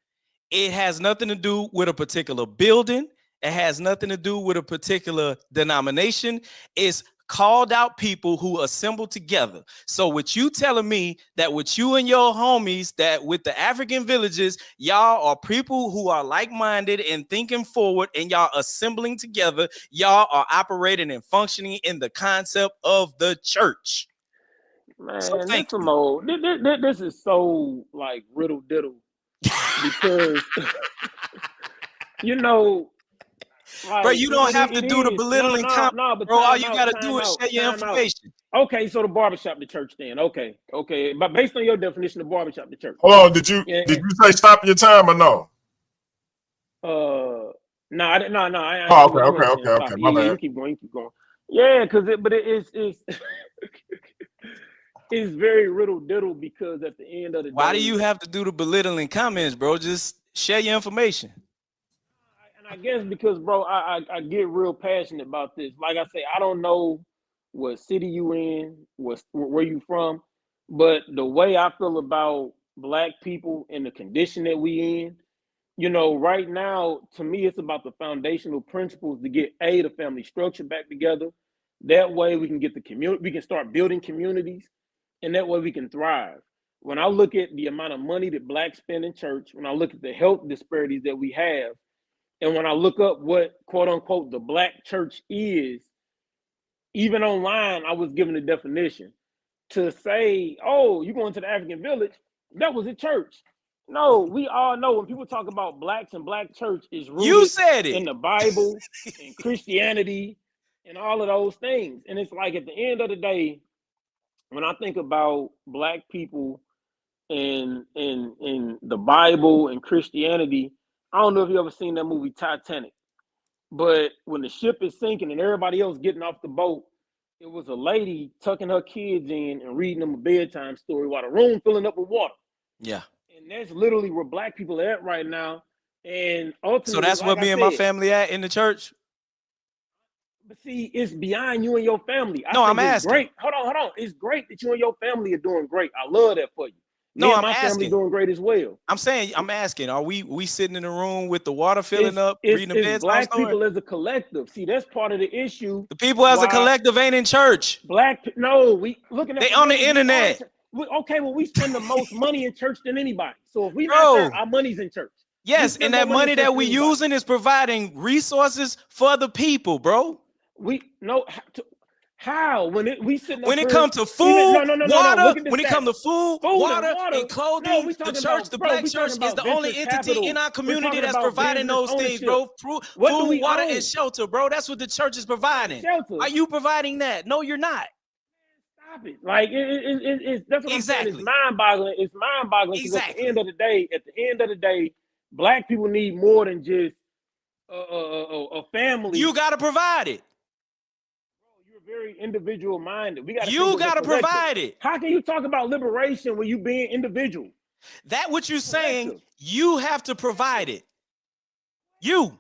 It has nothing to do with a particular building. It has nothing to do with a particular denomination. It's called out people who assemble together. So with you telling me that with you and your homies, that with the African villages, y'all are people who are like-minded and thinking forward, and y'all assembling together, y'all are operating and functioning in the concept of the church. So Man, thank this some you. old. This is so like riddle diddle because you know, Bro, like you don't have to it do the is. No, belittling no, comment, no. But bro. All time you out, gotta time do is out, share your time out. information. Okay, so the barbershop, the church, then. Okay, okay. But based on your definition of barbershop, the church. Hold on, did you Yeah. say stop your time or no? No, I didn't. No, I Oh, you okay, ain't okay, saying okay, stop. okay. Yeah, My yeah. You bad. keep going. You keep going. Yeah, because it's it's very riddle diddle because at the end of the Why do day, you have to do the belittling comments, bro? Just share your information. and I guess because, bro, I get real passionate about this. Like I say, I don't know what city you in, where you from, but the way I feel about black people and the condition that we in, right now, to me, it's about the foundational principles to get the family structure back together. That way, we can get the community, we can start building communities, and that way we can thrive. When I look at the amount of money that blacks spend in church, when I look at the health disparities that we have, and when I look up what quote unquote the black church is, even online, I was given a definition to say, oh, you going to the African village, that was a church. No, we all know when people talk about blacks and black church is You rooted said in it. the Bible and Christianity and all of those things. And it's like at the end of the day, when I think about black people in the Bible and Christianity, I don't know if you ever seen that movie Titanic, but when the ship is sinking and everybody else getting off the boat, it was a lady tucking her kids in and reading them a bedtime story while the room filling up with water. Yeah. And that's literally where black people are at right now. And So ultimately, that's like what I me and my said, family at in the church. but see, it's beyond you and your family. I No, I'm think it's asking. great. Hold on. It's great that you and your family are doing great. I love that for you. No, I'm my family asking. doing great as well. I'm asking, are we sitting in the room with the water filling up, reading the bedtime Black story? people as a collective. See, that's part of the issue. The people as a collective ain't in church. No, we looking at they on the internet. Okay, well, we spend the most money in church than anybody. So if we not there, our money's in church. Yes, and that money that we using is providing resources for the people, bro. We know how when it comes to food, water, when it comes to food, water, and clothing, the church, the black church is the only entity in our community that's providing those things, bro. Food, water, and shelter, bro. That's what the church is providing. Are you providing that? No, you're not. Stop it. Like it's that's what I'm saying. It's mind-boggling. It's mind-boggling because at the end of the day, black people need more than just a family. You gotta provide it. Very individual minded. You gotta provide it. How can you talk about liberation when you being individual? That what you're saying, you have to provide it. You.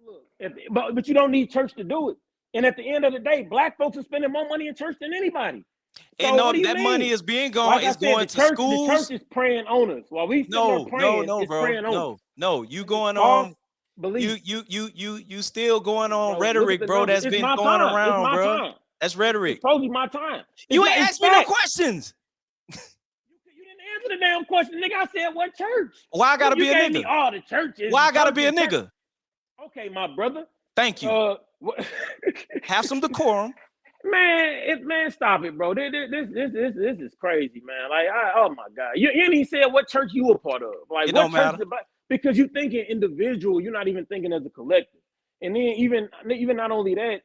Look, but you don't need church to do it. And at the end of the day, black folks are spending more money in church than anybody. So and no, that money is being gone. It's going to schools. The church is praying on us while we praying. No, bro. No, you going on. You still going on rhetoric, bro. That's been going around, bro. That's rhetoric. It's supposed to be my time. You ain't asked me no questions. You didn't answer the damn question, nigga. I said what church? Why I gotta be a nigga? All the churches. Why I gotta be a nigga? Okay, my brother. Thank you. Have some decorum. Man, stop it, bro. This is crazy, man. Like, oh my God, you ain't even said what church you were part of. Like, it what don't matter. Because you're thinking individual, you're not even thinking as a collective. And then even not only that,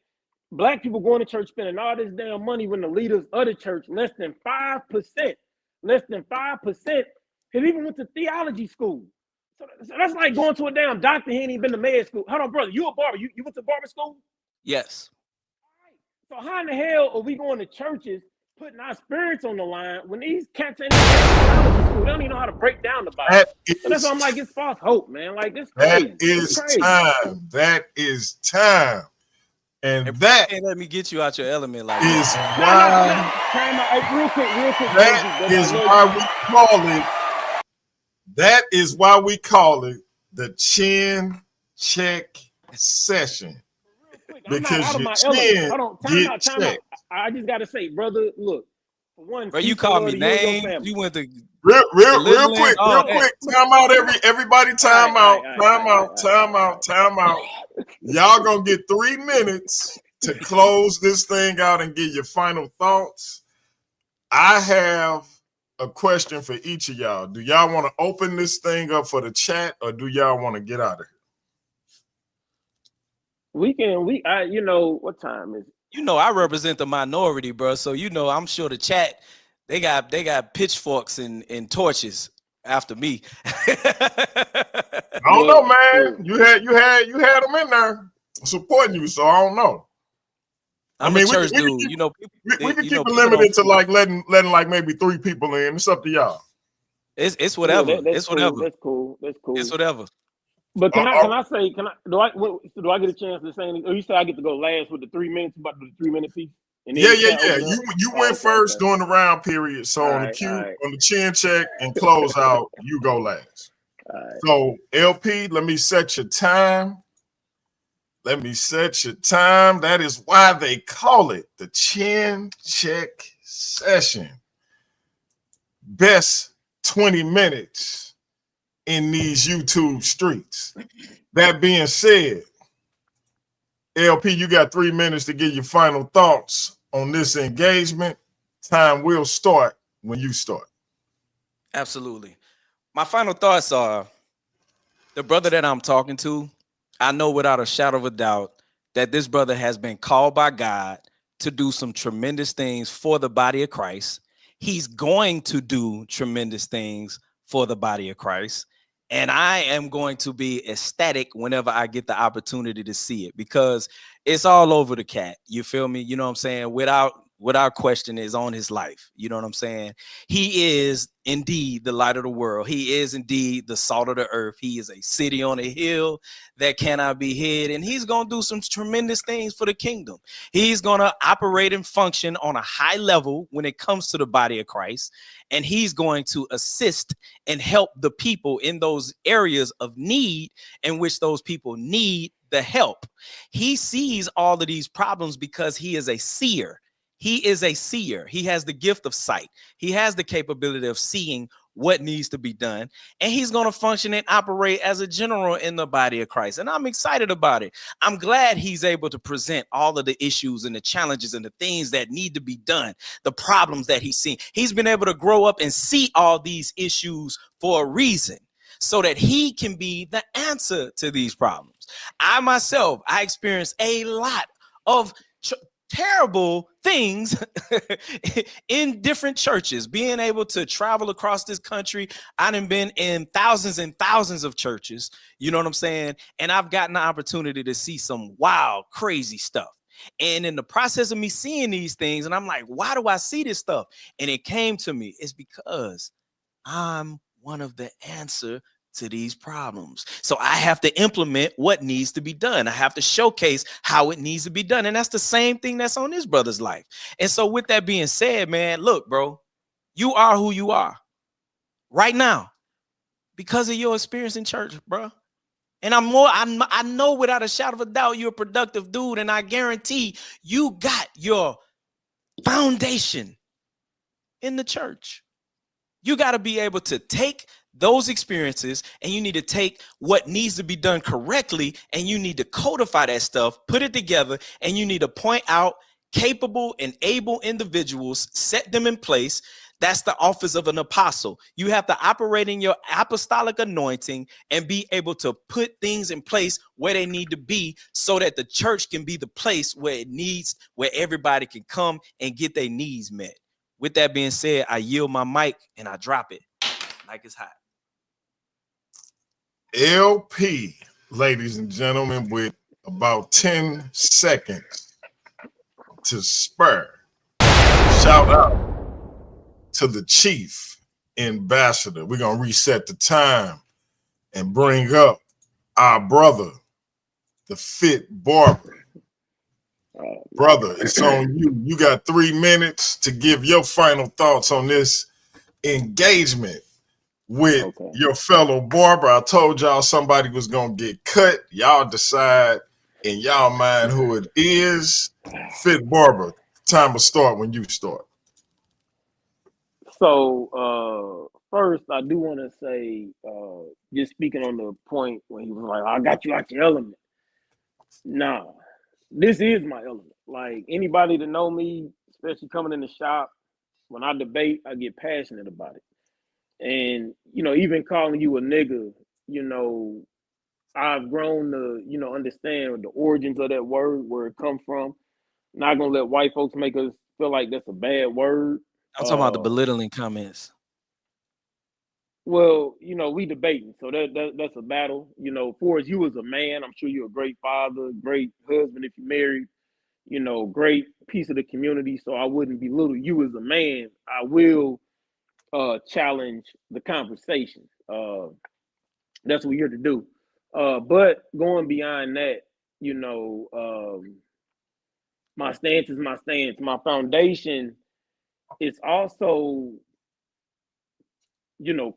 black people going to church spending all this damn money when the leaders of the church, less than 5% have even went to theology school. So that's like going to a damn doctor. He ain't even been to med school. Hold on, brother. You a barber. You went to barber school? Yes. All right. So how in the hell are we going to churches putting our spirits on the line when these cats ain't in theology school? They don't even know how to break down the Bible. That's why I'm like, it's false hope, man. Like, this crazy. Time. That is time. And that can't let me get you out your element like is why. Real quick. That is why we call it. That is why we call it the chin check session. Because your chin get checked. I just gotta say, brother, look. For one, bro, you called me names. You went to real quick. Time out, everybody. Time out. Y'all gonna get 3 minutes to close this thing out and get your final thoughts. I have a question for each of y'all. Do y'all want to open this thing up for the chat, or do y'all want to get out of here? You know, what time is it? You know, I represent the minority, bro. So you know, I'm sure the chat, they got pitchforks and torches after me. I don't know, man. You had them in there supporting you, so I don't know. I'm a church dude. You know, we can keep it limited to like letting like maybe 3 people in. It's up to y'all. It's whatever. It's whatever. That's cool. It's whatever. But do I get a chance to say anything? Or you say I get to go last with the 3 minutes, about the 3 minute piece? And then You went first during the round period. So on the chin check and close out, you go last. So LP, let me set your time. That is why they call it the chin check session. Best 20 minutes in these YouTube streets. That being said, LP, you got 3 minutes to give your final thoughts on this engagement. Time will start when you start. Absolutely. My final thoughts are, the brother that I'm talking to, I know without a shadow of a doubt that this brother has been called by God to do some tremendous things for the body of Christ. He's going to do tremendous things for the body of Christ. And I am going to be ecstatic whenever I get the opportunity to see it, because it's all over the cat. You feel me? You know what I'm saying? Without without question, is on his life. You know what I'm saying? He is indeed the light of the world. He is indeed the salt of the earth. He is a city on a hill that cannot be hid. And he's going to do some tremendous things for the kingdom. He's going to operate and function on a high level when it comes to the body of Christ. And he's going to assist and help the people in those areas of need in which those people need the help. He sees all of these problems because he is a seer. He is a seer. He has the gift of sight. He has the capability of seeing what needs to be done. And he's going to function and operate as a general in the body of Christ. And I'm excited about it. I'm glad he's able to present all of the issues and the challenges and the things that need to be done, the problems that he's seen. He's been able to grow up and see all these issues for a reason, so that he can be the answer to these problems. I myself, I experienced a lot of terrible things in different churches, being able to travel across this country. I done been in thousands and thousands of churches, you know what I'm saying? And I've gotten the opportunity to see some wild, crazy stuff. And in the process of me seeing these things, and I'm like, why do I see this stuff? And it came to me, it's because I'm one of the answer to these problems. So I have to implement what needs to be done. I have to showcase how it needs to be done. And that's the same thing that's on this brother's life. And so with that being said, man, look, bro, you are who you are right now because of your experience in church, bro. And I know without a shadow of a doubt, you're a productive dude. And I guarantee you got your foundation in the church. You got to be able to take those experiences, and you need to take what needs to be done correctly, and you need to codify that stuff, put it together, and you need to point out capable and able individuals, set them in place. That's the office of an apostle. You have to operate in your apostolic anointing and be able to put things in place where they need to be, so that the church can be the place where it needs, where everybody can come and get their needs met. With that being said, I yield my mic and I drop it like it's hot. LP, ladies and gentlemen, with about 10 seconds to spare. Shout out to the chief ambassador. We're going to reset the time and bring up our brother, the Fit Barber. Brother, it's on you. You got 3 minutes to give your final thoughts on this engagement with your fellow barber. I told y'all somebody was going to get cut. Y'all decide in y'all mind who it is. Fit Barber, time will start when you start. So, first, I do want to say, just speaking on the point when he was like, I got you out your element. Nah, this is my element. Like, anybody that know me, especially coming in the shop, when I debate, I get passionate about it. And, you know, even calling you a nigga, you know, I've grown to, understand the origins of that word, where it comes from. Not going to let white folks make us feel like that's a bad word. I'm talking about the belittling comments. Well, we debating. So that's a battle. For as you as a man, I'm sure you're a great father, great husband if you're married, great piece of the community. So I wouldn't belittle you as a man. I will challenge the conversation. That's what we're here to do. But going beyond that, my stance is my stance. My foundation is also,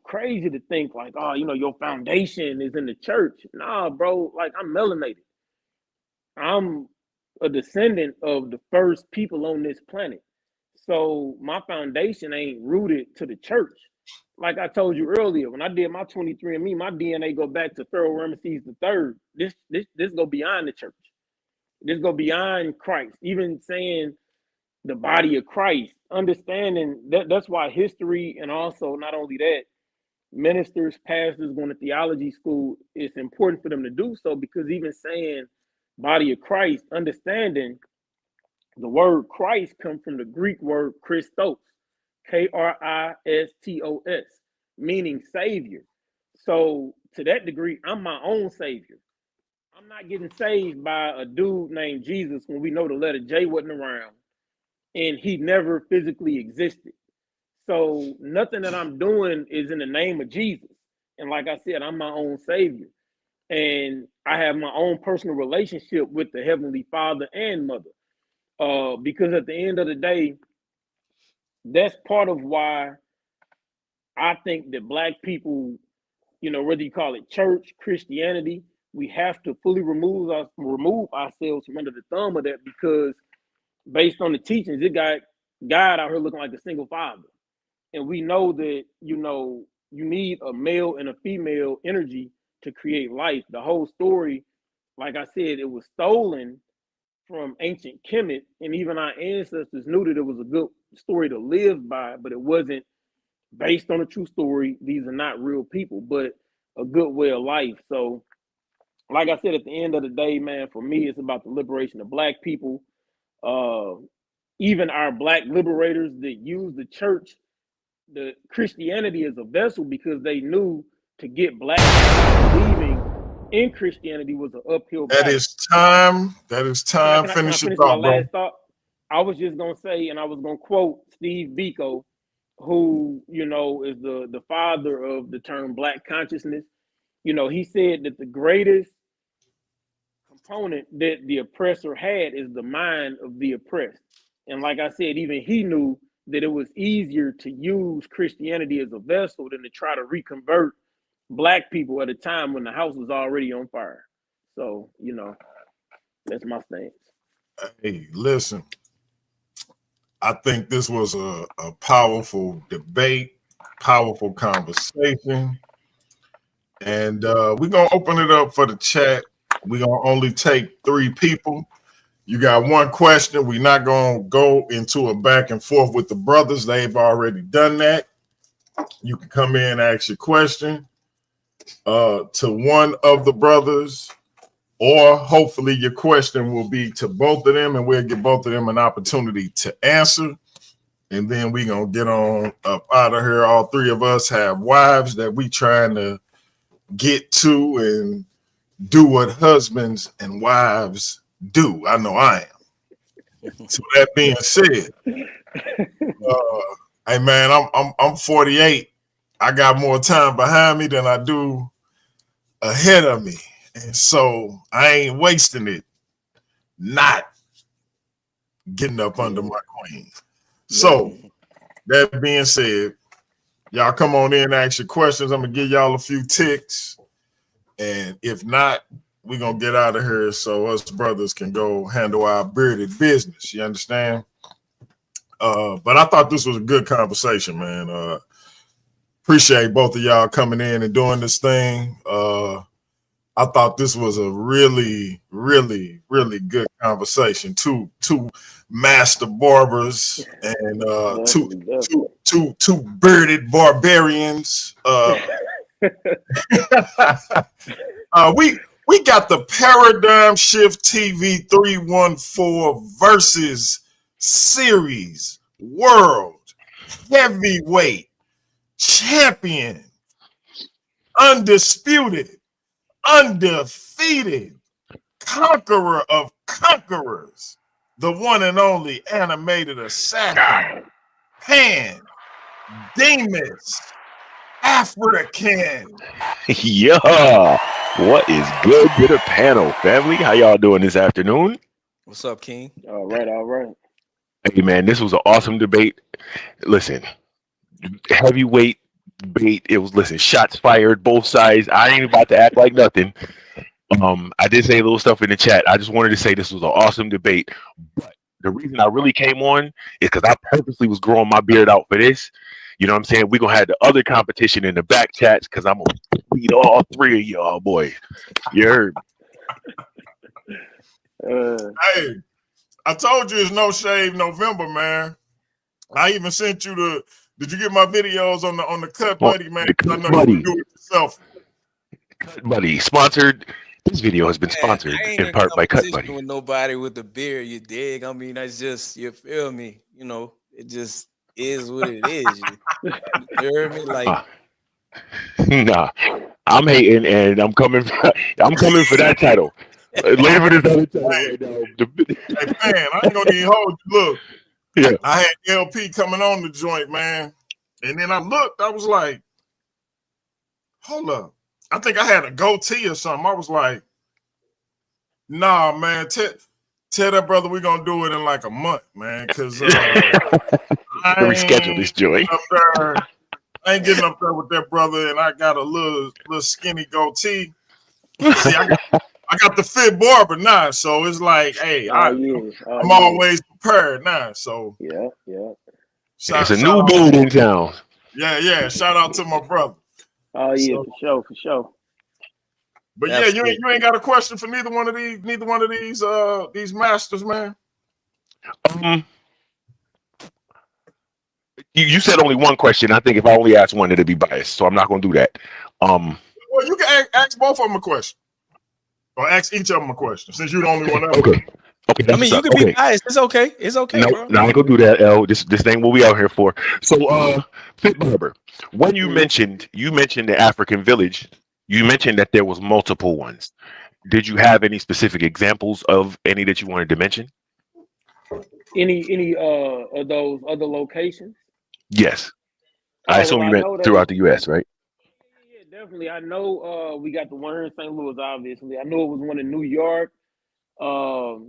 crazy to think like, oh, your foundation is in the church. Nah, bro, like I'm melanated. I'm a descendant of the first people on this planet. So my foundation ain't rooted to the church. Like I told you earlier, when I did my 23andMe, my DNA go back to Pharaoh Ramesses III. This go beyond the church. This go beyond Christ. Even saying the body of Christ, understanding that's why history, and also not only that, ministers, pastors going to theology school, it's important for them to do so, because even saying body of Christ, understanding the word Christ comes from the Greek word Christos, Kristos, meaning savior. So to that degree, I'm my own savior. I'm not getting saved by a dude named Jesus when we know the letter J wasn't around. and he never physically existed. So nothing that I'm doing is in the name of Jesus. And like I said, I'm my own savior. And I have my own personal relationship with the Heavenly Father and Mother. Because at the end of the day, that's part of why I think that Black people, whether you call it church, Christianity, we have to fully remove ourselves from under the thumb of that, because based on the teachings, it got God out here looking like a single father. And we know that, you need a male and a female energy to create life. The whole story, like I said, it was stolen from ancient Kemet, and even our ancestors knew that it was a good story to live by, but it wasn't based on a true story. These are not real people, but a good way of life. So, like I said, at the end of the day, man, for me, it's about the liberation of Black people. Even our Black liberators that use the church, the Christianity as a vessel, because they knew to get Black people believing in Christianity was an uphill battle. That is time. Can I Finish your finish my thought, bro. last thought? I was just gonna say, and I was gonna quote Steve Biko, who is the father of the term Black consciousness. He said that the greatest component that the oppressor had is the mind of the oppressed. And like I said, even he knew that it was easier to use Christianity as a vessel than to try to reconvert Black people at a time when the house was already on fire. So, that's my stance. Hey, listen, I think this was a powerful debate, powerful conversation. And we're going to open it up for the chat. We're going to only take 3 people. You got one question. We're not going to go into a back and forth with the brothers. They've already done that. You can come in and ask your question to one of the brothers, or hopefully your question will be to both of them, and we'll give both of them an opportunity to answer. And then we're going to get on up out of here. All 3 of us have wives that we trying to get to and do what husbands and wives do. I know I am. So that being said, hey man, I'm 48. I got more time behind me than I do ahead of me, and so I ain't wasting it not getting up under my queen. So that being said, y'all come on in and ask your questions. I'm gonna give y'all a few ticks, and if not, we're gonna get out of here so us brothers can go handle our bearded business. You understand? But I thought this was a good conversation, man. Appreciate both of y'all coming in and doing this thing. I thought this was a really, really, really good conversation. Two master barbers and two bearded barbarians. We got the Paradigm Shift TV 314 versus series world heavyweight champion, undisputed, undefeated, conqueror of conquerors, the one and only animated assassin, Pan Demas, African. Yeah, what is good to the panel, family? How y'all doing this afternoon? What's up, King? All right. Hey, man, this was an awesome debate. Listen, heavyweight debate. It was, shots fired, both sides. I ain't about to act like nothing. I did say a little stuff in the chat. I just wanted to say this was an awesome debate. But the reason I really came on is because I purposely was growing my beard out for this. You know what I'm saying? We're going to have the other competition in the back chats because I'm going to beat all 3 of y'all, boy. You heard me. Hey, I told you it's no shave November, man. I even sent you did you get my videos on the Cut Buddy, man? I know you do it yourself. Cut Buddy, sponsored. This video has been sponsored in part by Cut Buddy. With nobody with a beard, you dig? I mean, that's just, you feel me? It just is what it is. You hear me? Like, nah, I'm hating, and I'm coming for that title. Later for this other title right now. Hey, man, I ain't gonna even hold you. Look, Yeah. I had LP coming on the joint, man. And then I looked, I was like, hold up. I think I had a goatee or something. I was like, nah, man, tell that brother we're gonna do it in like a month, man. Cause I Reschedule this joint. up there. I ain't getting up there with that brother, and I got a little skinny goatee. See, I got the fit barber now, so it's like, hey, I'm always prepared now. So yeah. It's a new mood in town. Yeah. Shout out to my brother. Oh yeah, for sure. But yeah, you ain't got a question for neither one of these masters, man. You said only one question. I think if I only ask one, it'd be biased. So I'm not gonna do that. Well, you can ask both of them a question. Or ask each of them a question, since you're the only one else. Okay. I mean, you can be biased. It's okay. It's okay, no, bro. No, I ain't gonna do that, L. This thing what we out here for. So, Fit Barber, when you mentioned the African village, you mentioned that there was multiple ones. Did you have any specific examples of any that you wanted to mention? Any of those other locations? Yes. I assume you meant throughout the U.S., right? Yeah, definitely. I know we got the one here in St. Louis, obviously. I know it was one in New York. I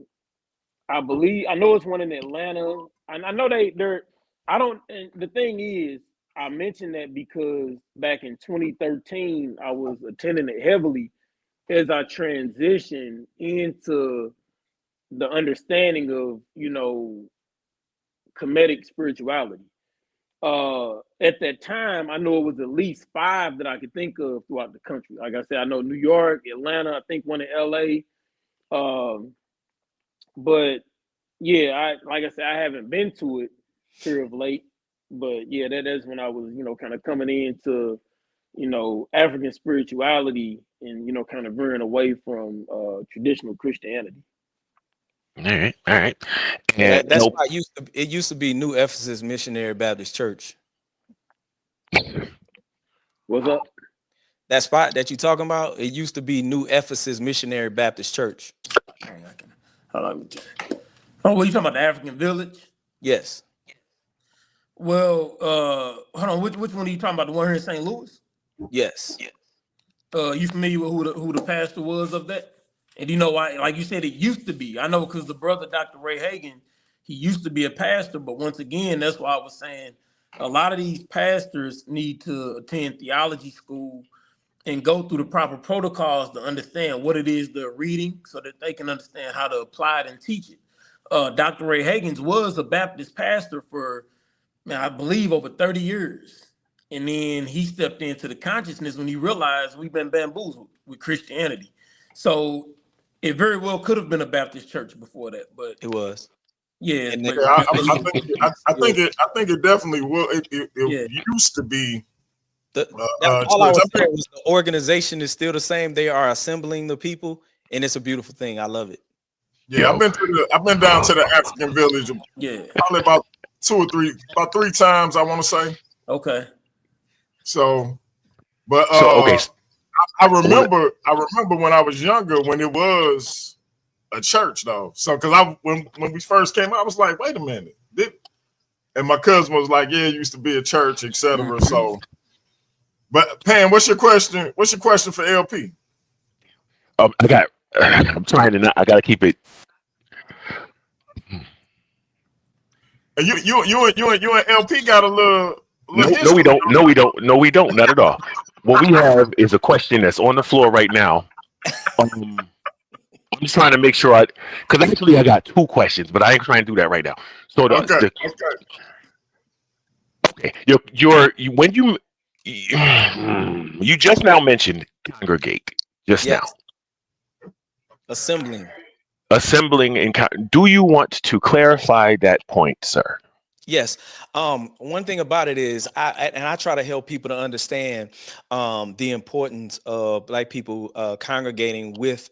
know it's one in Atlanta. And I know they're and the thing is, I mentioned that because back in 2013, I was attending it heavily as I transitioned into the understanding of, Kemetic spirituality. At that time, I know it was at least 5 that I could think of throughout the country. Like I said, I know New York, Atlanta, I think one in LA. But yeah, like I said, I haven't been to it here of late. But yeah, that's when I was, kind of coming into, African spirituality and, kind of veering away from traditional Christianity. All right. Yeah, And that's why it used to be New Ephesus Missionary Baptist Church. What's up? That spot that you talking about, it used to be New Ephesus Missionary Baptist Church. Hold on. Oh, what you talking about? The African village? Yes. Well, hold on. Which one are you talking about? The one here in St. Louis? Yes. You familiar with who the pastor was of that? And you know why? Like you said, it used to be. I know because the brother, Dr. Ray Hagan, he used to be a pastor. But once again, that's why I was saying a lot of these pastors need to attend theology school and go through the proper protocols to understand what it is they're reading so that they can understand how to apply it and teach it. Dr. Ray Hagins was a Baptist pastor for, I believe, over 30 years. And then he stepped into the consciousness when he realized we've been bamboozled with Christianity. So it very well could have been a Baptist church before that, but it was. Yeah, And I think it definitely will. It used to be. All I was saying was the organization is still the same. They are assembling the people, and it's a beautiful thing. I love it. Yeah, I've been down to the African village. Yeah, probably about 3 times. I want to say. Okay. So, but okay. I remember when I was younger when it was a church though. So because when we first came out, I was like, wait a minute, and my cousin was like, yeah, it used to be a church, etc. So, but Pam, what's your question? What's your question for LP? I'm trying to I gotta keep it. And you and LP got a little. No, we don't. Not at all. What we have is a question that's on the floor right now. I'm just trying to make sure because actually I got 2 questions, but I ain't trying to do that right now. So okay. When you just now mentioned congregate now. Assembling and do you want to clarify that point, sir? Yes. One thing about it is I try to help people to understand the importance of Black people congregating with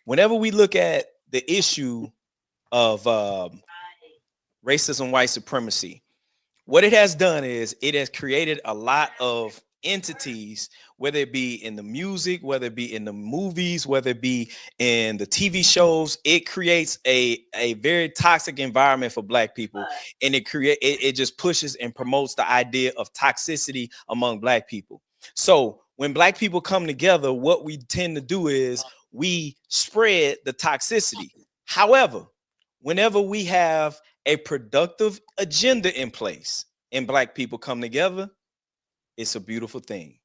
whenever we look at the issue of racism, white supremacy, what it has done is it has created a lot of entities, whether it be in the music, whether it be in the movies, whether it be in the TV shows, it creates a very toxic environment for Black people, and it just pushes and promotes the idea of toxicity among Black people. So when Black people come together, what we tend to do is we spread the toxicity. However, whenever we have a productive agenda in place and Black people come together, it's a beautiful thing.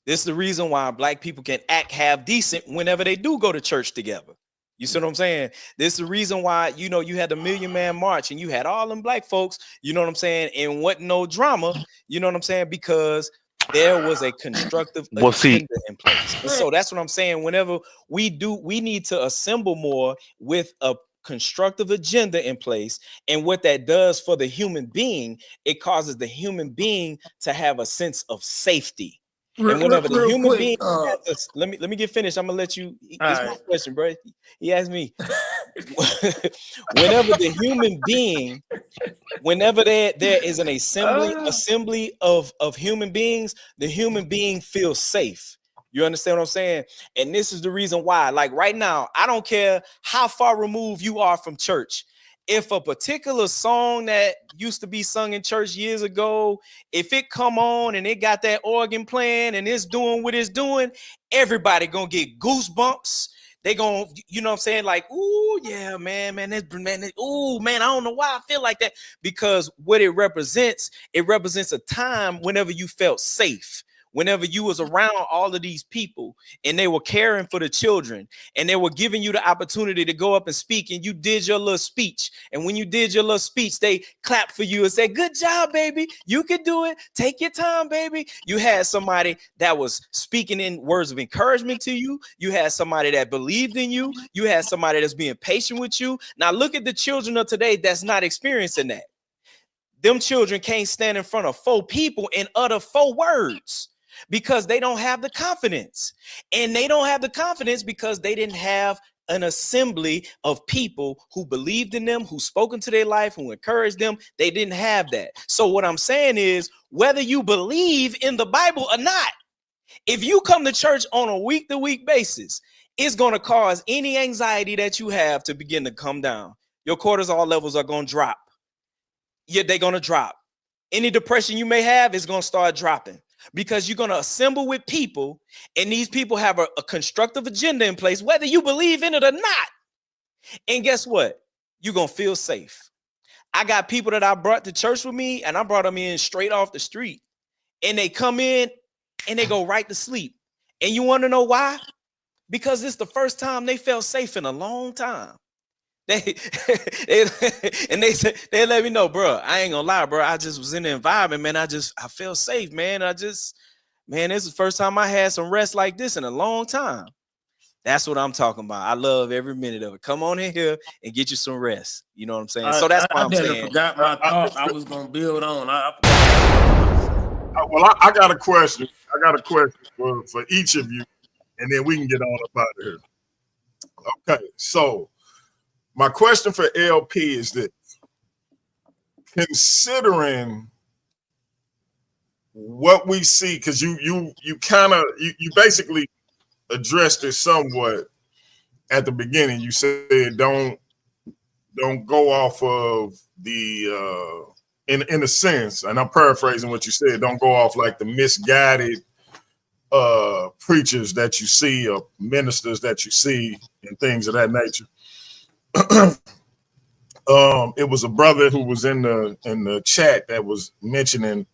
This is the reason why Black people can act half decent whenever they do go to church together. You see what I'm saying? This is the reason why, you know, you had the Million Man March and you had all them Black folks, you know what I'm saying, and wasn't no drama, you know what I'm saying, because there was a constructive agenda in place. And so that's what I'm saying. Whenever we need to assemble more with a constructive agenda in place. And what that does for the human being, it causes the human being to have a sense of safety. And whenever the human being let me get finished. I'm gonna let you. It's my question, bro. He asked me. Whenever the human being, whenever there is an assembly of human beings, the human being feels safe. You understand what I'm saying? And this is the reason why, like right now, I don't care how far removed you are from church. If a particular song that used to be sung in church years ago, if it come on and it got that organ playing and it's doing what it's doing, everybody gonna get goosebumps. They gonna, you know what I'm saying? Like, ooh, yeah, man, ooh, man, I don't know why I feel like that. Because what it represents a time whenever you felt safe. Whenever you was around all of these people and they were caring for the children and they were giving you the opportunity to go up and speak, and you did your little speech. And when you did your little speech, they clapped for you and said, good job, baby. You can do it. Take your time, baby. You had somebody that was speaking in words of encouragement to you. You had somebody that believed in you. You had somebody that's being patient with you. Now look at the children of today that's not experiencing that. Them children can't stand in front of 4 people and utter 4 words. Because they don't have the confidence. And they don't have the confidence because they didn't have an assembly of people who believed in them, who spoke into their life, who encouraged them. They didn't have that. So what I'm saying is, whether you believe in the Bible or not, if you come to church on a week-to-week basis, it's going to cause any anxiety that you have to begin to come down. Your cortisol levels are going to drop. Yeah, they're going to drop. Any depression you may have is going to start dropping. Because you're going to assemble with people, and these people have a constructive agenda in place, whether you believe in it or not. And guess what? You're going to feel safe. I got people that I brought to church with me, and I brought them in straight off the street. And they come in, and they go right to sleep. And you want to know why? Because it's the first time they felt safe in a long time. They let me know, bro. I ain't gonna lie, bro. I just was in the environment, man. I felt safe, man. Man, this is the first time I had some rest like this in a long time. That's what I'm talking about. I love every minute of it. Come on in here and get you some rest. You know what I'm saying? So that's what I'm saying. I forgot my thought. I was gonna build on. Well, I got a question. I got a question for each of you, and then we can get on up out of here. Okay, so my question for LP is this: considering what we see, because you basically addressed it somewhat at the beginning. You said don't go off of the in a sense, and I'm paraphrasing what you said, don't go off like the misguided preachers that you see or ministers that you see and things of that nature. It was a brother who was in the chat that was mentioning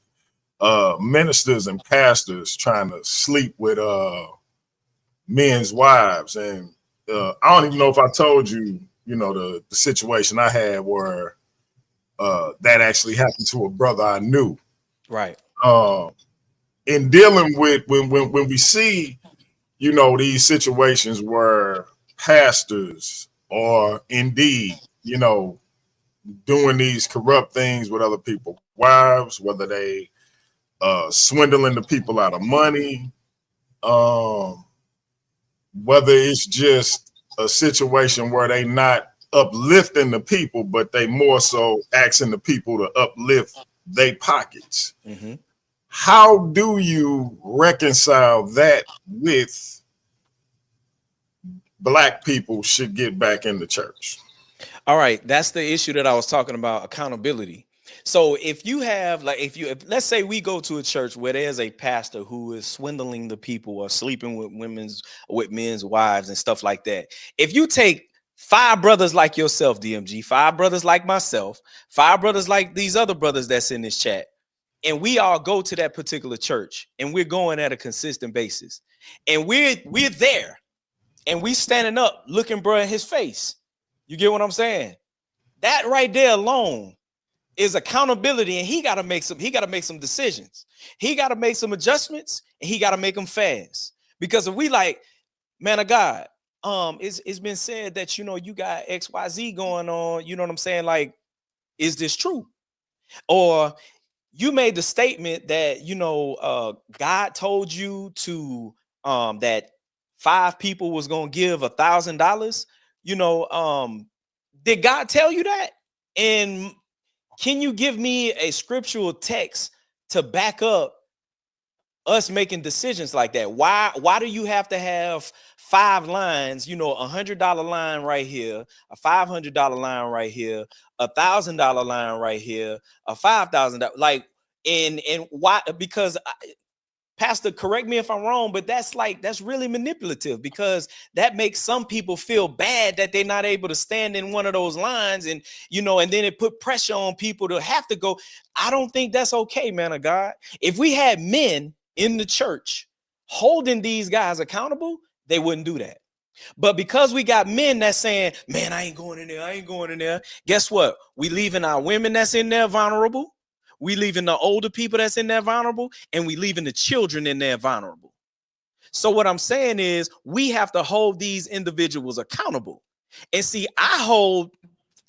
ministers and pastors trying to sleep with men's wives, and I don't even know if I told you, the situation I had where that actually happened to a brother I knew. Right. In dealing with when we see, these situations where pastors are indeed, doing these corrupt things with other people's wives, whether they swindling the people out of money, whether it's just a situation where they not uplifting the people, but they more so asking the people to uplift their pockets. Mm-hmm. How do you reconcile that with black people should get back in the church? All right, that's the issue that I was talking about, accountability. So if you have like if let's say we go to a church where there's a pastor who is swindling the people or sleeping with men's wives and stuff like that. If you take 5 brothers like yourself, DMG, 5 brothers like myself, 5 brothers like these other brothers that's in this chat, and we all go to that particular church and we're going at a consistent basis, and we're there and we standing up looking bro in his face. You get what I'm saying? That right there alone is accountability, and he got to make some decisions. He got to make some adjustments, and he got to make them fast. Because if we like, man of God, it's been said that you got XYZ going on. You know what I'm saying? Like, is this true? Or you made the statement that God told you to that 5 people was gonna give $1,000. Did God tell you that? And can you give me a scriptural text to back up us making decisions like that? Why do you have to have 5 lines, $100 line right here, a $500 line right here, $1,000 line right here, a $5,000 like, and why? Because Pastor, correct me if I'm wrong, but that's really manipulative, because that makes some people feel bad that they're not able to stand in one of those lines, and and then it put pressure on people to have to go. I don't think that's okay, man of God. If we had men in the church holding these guys accountable, they wouldn't do that. But because we got men that's saying, man, I ain't going in there. Guess what? We leaving our women that's in there vulnerable. We leaving the older people that's in there vulnerable, and we leaving the children in there vulnerable. So what I'm saying is we have to hold these individuals accountable. And see, I hold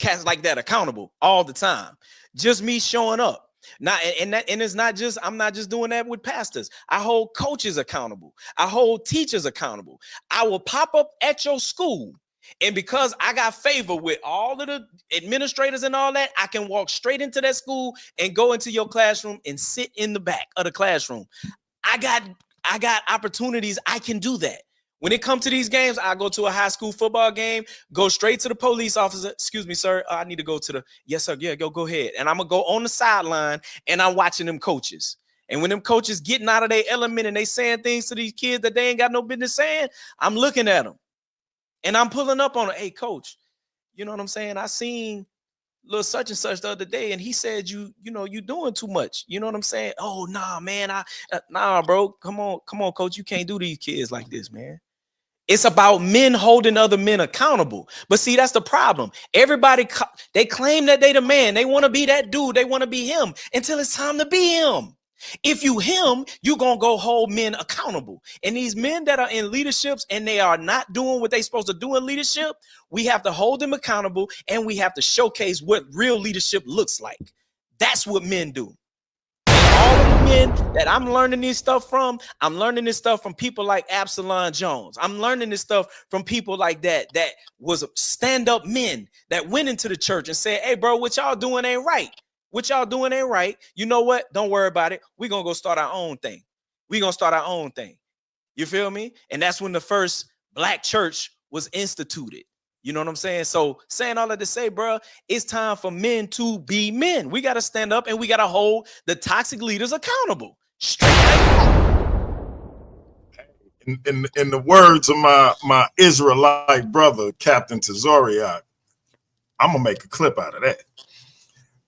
cats like that accountable all the time. Just me showing up. Now, and it's not just, I'm not just doing that with pastors. I hold coaches accountable. I hold teachers accountable. I will pop up at your school, and because I got favor with all of the administrators and all that, I can walk straight into that school and go into your classroom and sit in the back of the classroom. I got opportunities. I can do that. When it comes to these games, I go to a high school football game, go straight to the police officer. Excuse me, sir. I need to go to the, yes, sir. Yeah, go ahead. And I'm going to go on the sideline, and I'm watching them coaches. And when them coaches getting out of their element and they saying things to these kids that they ain't got no business saying, I'm looking at them. And I'm pulling up on it. Hey, coach, you know what I'm saying? I seen little such and such the other day, and he said you doing too much. You know what I'm saying? Oh, nah, man. Nah, bro. Come on, coach. You can't do these kids like this, man. It's about men holding other men accountable. But see, that's the problem. Everybody, they claim that they the man. They want to be that dude. They want to be him until it's time to be him. If you him, you're going to go hold men accountable. And these men that are in leaderships and they are not doing what they're supposed to do in leadership, we have to hold them accountable, and we have to showcase what real leadership looks like. That's what men do. All of the men that I'm learning this stuff from, I'm learning this stuff from people like Absalom Jones. I'm learning this stuff from people like that was stand-up men that went into the church and said, hey, bro, what y'all doing ain't right. What y'all doing ain't right. You know what? Don't worry about it. We're going to go start our own thing. We're going to start our own thing. You feel me? And that's when the first black church was instituted. You know what I'm saying? So saying all that to say, bro, it's time for men to be men. We got to stand up, and we got to hold the toxic leaders accountable. Straight like in the words of my Israelite brother, Captain Tazoriak, I'm going to make a clip out of that.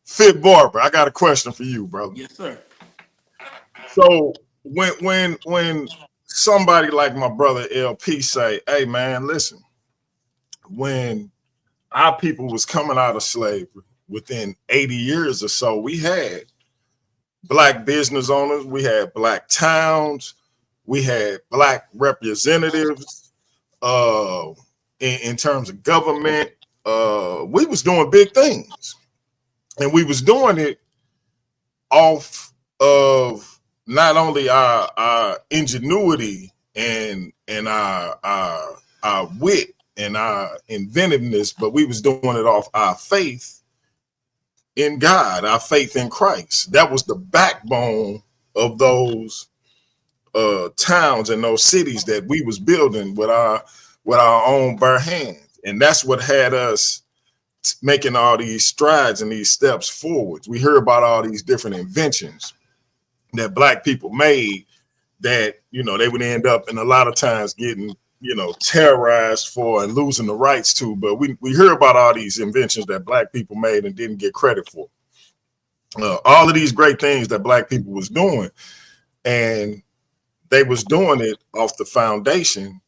Fit Barber, I got a question for you, brother. Yes, sir. So when somebody like my brother LP say, hey, man, listen, when our people was coming out of slavery, within 80 years or so, we had black business owners, we had black towns, we had black representatives in terms of government. We was doing big things. And we was doing it off of not only our ingenuity and our wit and our inventiveness, but we was doing it off our faith in God, our faith in Christ. That was the backbone of those towns and those cities that we was building with our own bare hands. And that's what had us making all these strides and these steps forwards. We hear about all these different inventions that Black people made that, you know, they would end up and a lot of times getting, you know, terrorized for and losing the rights to. But we hear about all these inventions that Black people made and didn't get credit for. All of these great things that Black people was doing, and they was doing it off the foundation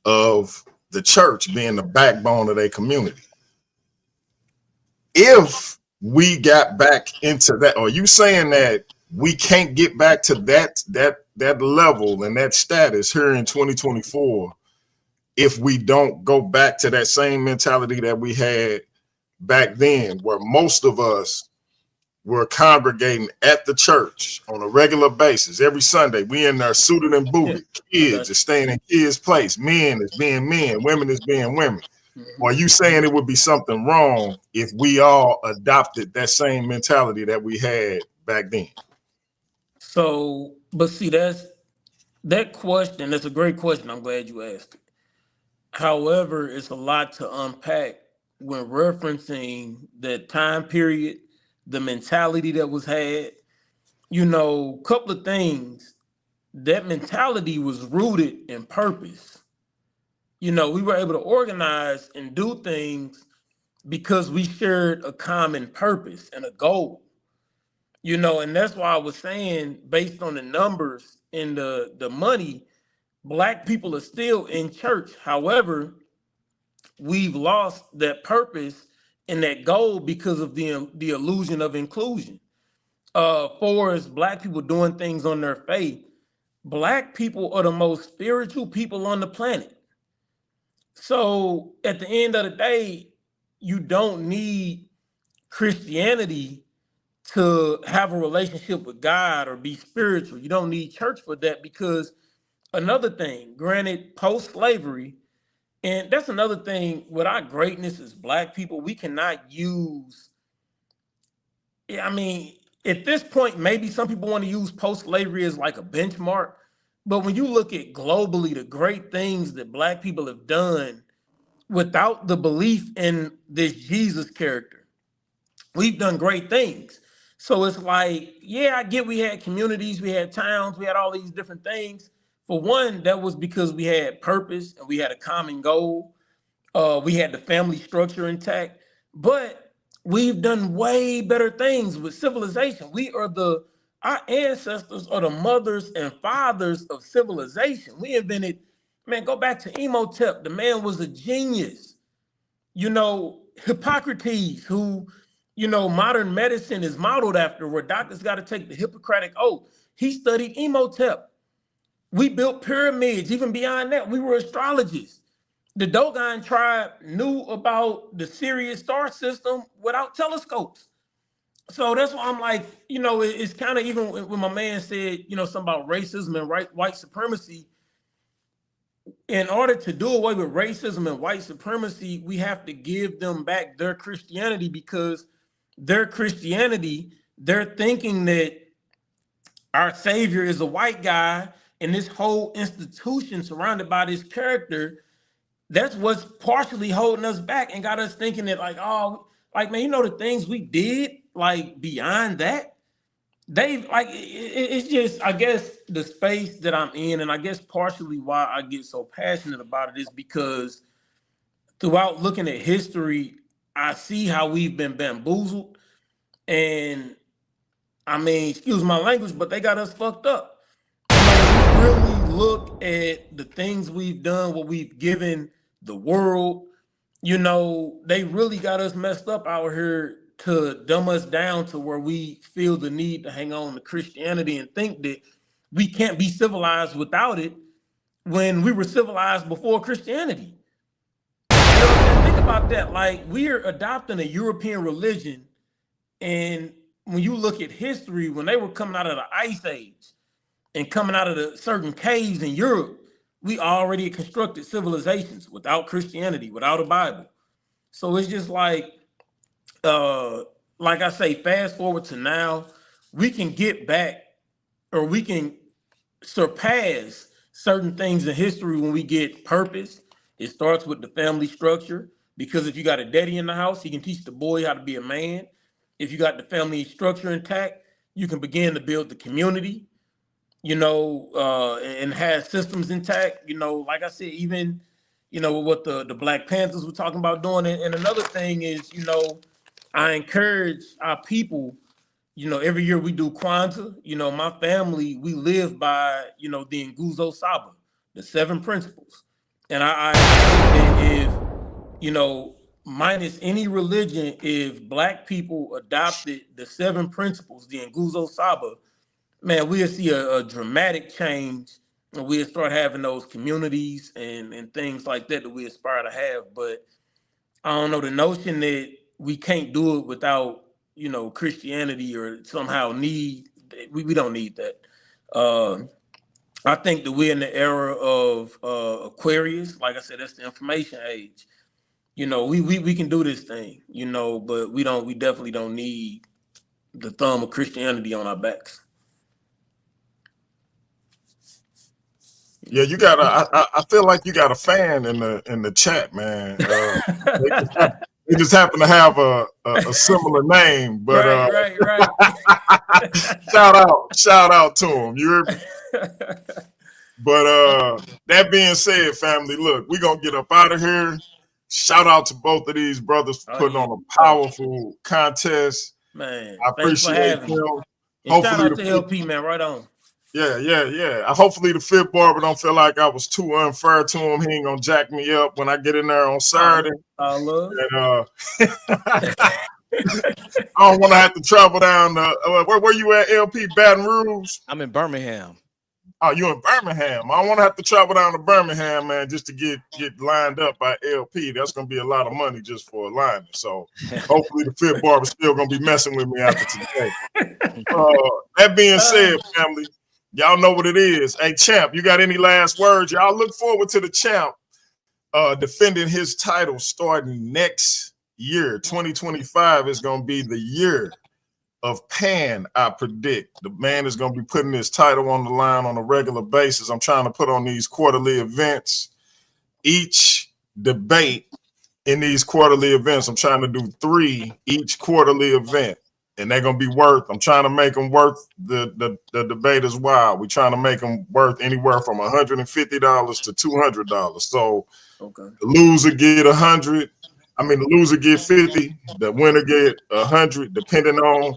of the church being the backbone of their community. If we got back into that, are you saying that we can't get back to that level and that status here in 2024 if we don't go back to that same mentality that we had back then, where most of us were congregating at the church on a regular basis every Sunday? We in there suited and booted. Kids are staying in kids' place. Men is being men. Women is being women. Are you saying it would be something wrong if we all adopted that same mentality that we had back then? So, but see, that question. That's a great question. I'm glad you asked it. However, it's a lot to unpack when referencing that time period, the mentality that was had. You know, couple of things. That mentality was rooted in purpose. You know, we were able to organize and do things because we shared a common purpose and a goal. You know, and that's why I was saying, based on the numbers and the money, Black people are still in church. However, we've lost that purpose and that goal because of the illusion of inclusion. For us, Black people doing things on their faith, Black people are the most spiritual people on the planet. So at the end of the day, you don't need Christianity to have a relationship with God or be spiritual. You don't need church for that, because another thing, granted, post-slavery, and that's another thing with our greatness as Black people, we cannot use, I mean, at this point, maybe some people want to use post-slavery as like a benchmark, but when you look at globally the great things that Black people have done without the belief in this Jesus character, we've done great things. So it's like, yeah, I get we had communities, we had towns, we had all these different things. For one, that was because we had purpose and we had a common goal. We had the family structure intact, but we've done way better things with civilization. Our ancestors are the mothers and fathers of civilization. We invented, man, go back to Emotep. The man was a genius. You know, Hippocrates, who, you know, modern medicine is modeled after, where doctors got to take the Hippocratic oath. He studied Emotep. We built pyramids. Even beyond that, we were astrologists. The Dogon tribe knew about the Sirius star system without telescopes. So that's why I'm like, you know, it's kind of, even when my man said, you know, something about racism and white supremacy. In order to do away with racism and white supremacy, we have to give them back their Christianity, because their Christianity, they're thinking that our savior is a white guy, and this whole institution surrounded by this character, that's what's partially holding us back and got us thinking that, like, oh, like, man, you know, the things we did, like, beyond that, it's just, I guess, the space that I'm in, and I guess partially why I get so passionate about it is because throughout looking at history, I see how we've been bamboozled. And I mean, excuse my language, but they got us fucked up. And like, if you really look at the things we've done, what we've given the world, you know, they really got us messed up out here to dumb us down to where we feel the need to hang on to Christianity and think that we can't be civilized without it, when we were civilized before Christianity. You know what I'm saying? Think about that. Like, we're adopting a European religion, and when you look at history, when they were coming out of the Ice Age and coming out of the certain caves in Europe, we already constructed civilizations without Christianity, without a Bible. So it's just like I say, fast forward to now, we can get back or we can surpass certain things in history when we get purpose. It starts with the family structure, because if you got a daddy in the house, he can teach the boy how to be a man. If you got the family structure intact, you can begin to build the community, and have systems intact. Like I said, even what the Black Panthers were talking about doing. And another thing is, I encourage our people. Every year we do Kwanzaa. My family, we live by, the Nguzo Saba, the 7 principles. And I think that if, minus any religion, if Black people adopted the 7 principles, the Nguzo Saba, man, we'll see a dramatic change, and we'll start having those communities and things like that we aspire to have. But I don't know, the notion that we can't do it without, Christianity, or somehow we don't need that. I think that we're in the era of Aquarius. Like I said, that's the information age. We can do this thing, but we definitely don't need the thumb of Christianity on our backs. Yeah, you got I feel like you got a fan in the chat, man. They just happen to have a similar name, but right. shout out to him. You heard me? But that being said, family, look, we're gonna get up out of here. Shout out to both of these brothers for putting on a powerful contest. Man, I appreciate them. And shout out to LP, man, right on. Yeah. Hopefully the fifth barber don't feel like I was too unfair to him. He ain't gonna jack me up when I get in there on Saturday. Love. And, I don't want to have to travel down. Where you at, LP? Baton Rouge? I'm in Birmingham. Oh, you in Birmingham? I don't want to have to travel down to Birmingham, man, just to get lined up by LP. That's gonna be a lot of money just for a lineman. So hopefully the fifth barber still gonna be messing with me after today. That being said, family, y'all know what it is. Hey, champ, you got any last words? Y'all look forward to the champ defending his title starting next year. 2025 is gonna be the year of Pan, I predict. The man is going to be putting his title on the line on a regular basis. I'm trying to put on these quarterly events. Each debate in these quarterly events, I'm trying to do 3 each quarterly event. And they're going to be worth, I'm trying to make them worth the debate as well. We're trying to make them worth anywhere from $150 to $200. So the loser get 100. The loser get 50. The winner get 100, depending on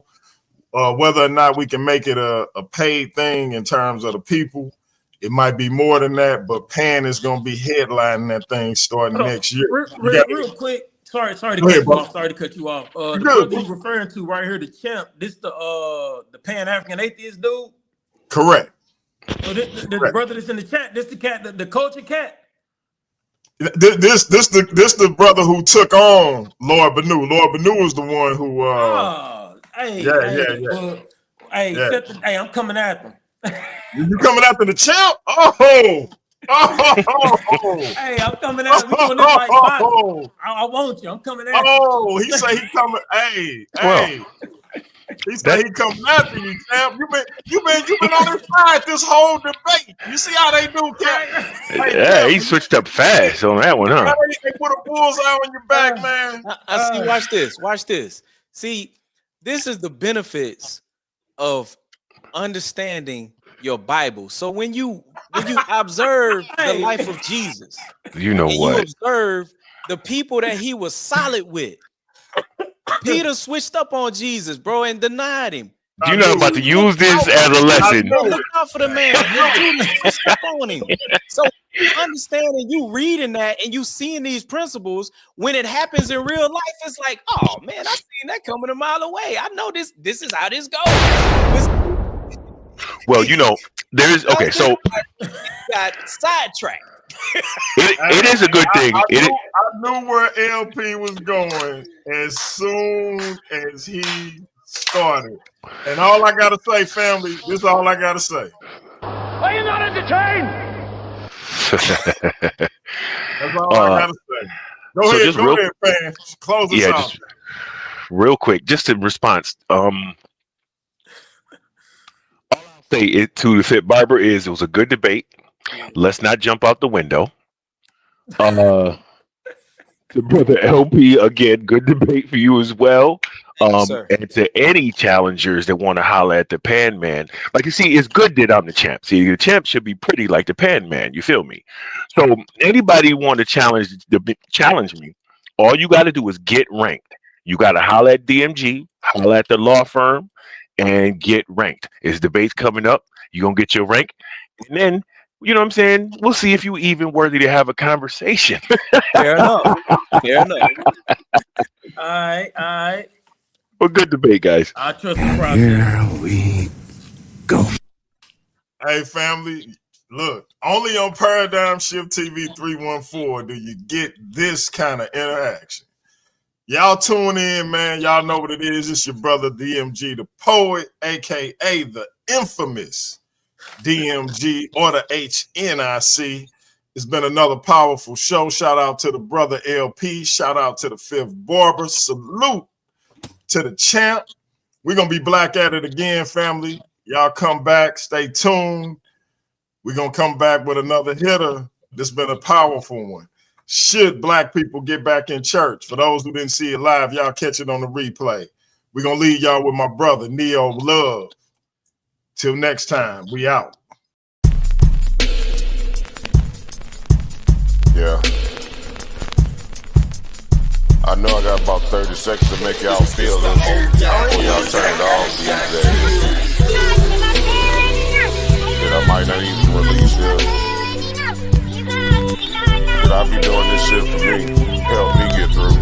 whether or not we can make it a paid thing in terms of the people. It might be more than that, but Pan is going to be headlining that thing starting next year. Real quick. Sorry to cut you off. The brother you referring to right here, the champ, this the Pan-African atheist dude? Correct. So the brother that's in the chat, this the cat, the culture cat? This the brother who took on Lord Banu. Lord Banu was the one who Hey, I'm coming at them. You coming after the champ? Hey, I'm coming at him. I want you. I'm coming at you. He say he coming. Hey. He said he coming after you, champ. You been on his side this whole debate. You see how they do, Cap? He switched up fast on that one, huh? They put a bullseye on your back, man. I see. Watch this. See, this is the benefits of understanding your Bible. So when you observe the life of Jesus, you observe the people that he was solid with. Peter switched up on Jesus, bro, and denied him. You're not about to use this as a lesson. Look out for the man. You switched up on him. So understanding, you reading that and you seeing these principles, when it happens in real life, it's like, oh man, I seen that coming a mile away. I know this is how this goes. Well, there's so got sidetracked. It is a good thing. I knew where LP was going as soon as he started. And all I gotta say, family, this is all I gotta say. Are you not entertained? That's all I gotta say. Go ahead, fan. Close us out. Just real quick, just in response. All our say it to the fit barber is it was a good debate. Let's not jump out the window. Uh, to brother LP again, good debate for you as well. Thank you, sir. And to any challengers that want to holler at the Pan Man, like you see, it's good that I'm the champ. See, the champ should be pretty like the Pan Man. You feel me? So anybody want to challenge me, all you got to do is get ranked. You got to holler at DMG, holler at the law firm, and get ranked. It's debates coming up. You're gonna get your rank, and then you know what I'm saying? We'll see if you even worthy to have a conversation. Fair enough. Fair enough. All right. Well, good debate, guys. I trust the process. Here we go. Hey, family, look, only on Paradigm Shift TV 314 do you get this kind of interaction. Y'all tune in, man. Y'all know what it is. It's your brother DMG, the poet, a.k.a. the infamous DMG or the HNIC. It's been another powerful show. Shout out to the brother LP. Shout out to the fifth Barber. Salute to the champ. We're going to be black at it again, family. Y'all come back. Stay tuned. We're going to come back with another hitter. This has been a powerful one. Should black people get back in church? For those who didn't see it live, y'all catch it on the replay. We're going to leave y'all with my brother, Neo Love. Till next time, we out. Yeah. I know I got about 30 seconds to make y'all feel it before y'all turn it off these days. That I might not even release this. But I be doing this shit for me, help me get through.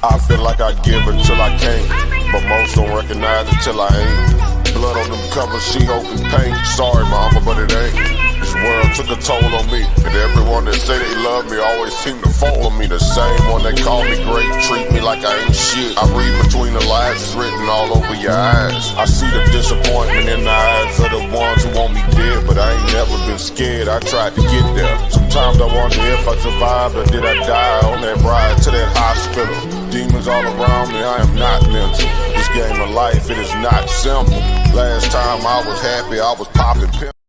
I feel like I give until I can't, but most don't recognize it till I ain't. Blood on them covers, she hoping paint. Sorry, mama, but it ain't. This world took a toll on me, and everyone that say they love me always seem to fall on me. The same one that call me great, treat me like I ain't shit. I read between the lines, it's written all over your eyes. I see the disappointment in the eyes of the ones who want me dead, but I ain't never been scared. I tried to get there. Sometimes I wonder if I survived or did I die on that ride to that hospital. Demons all around me, I am not mental. This game of life, it is not simple. Last time I was happy, I was popping pills.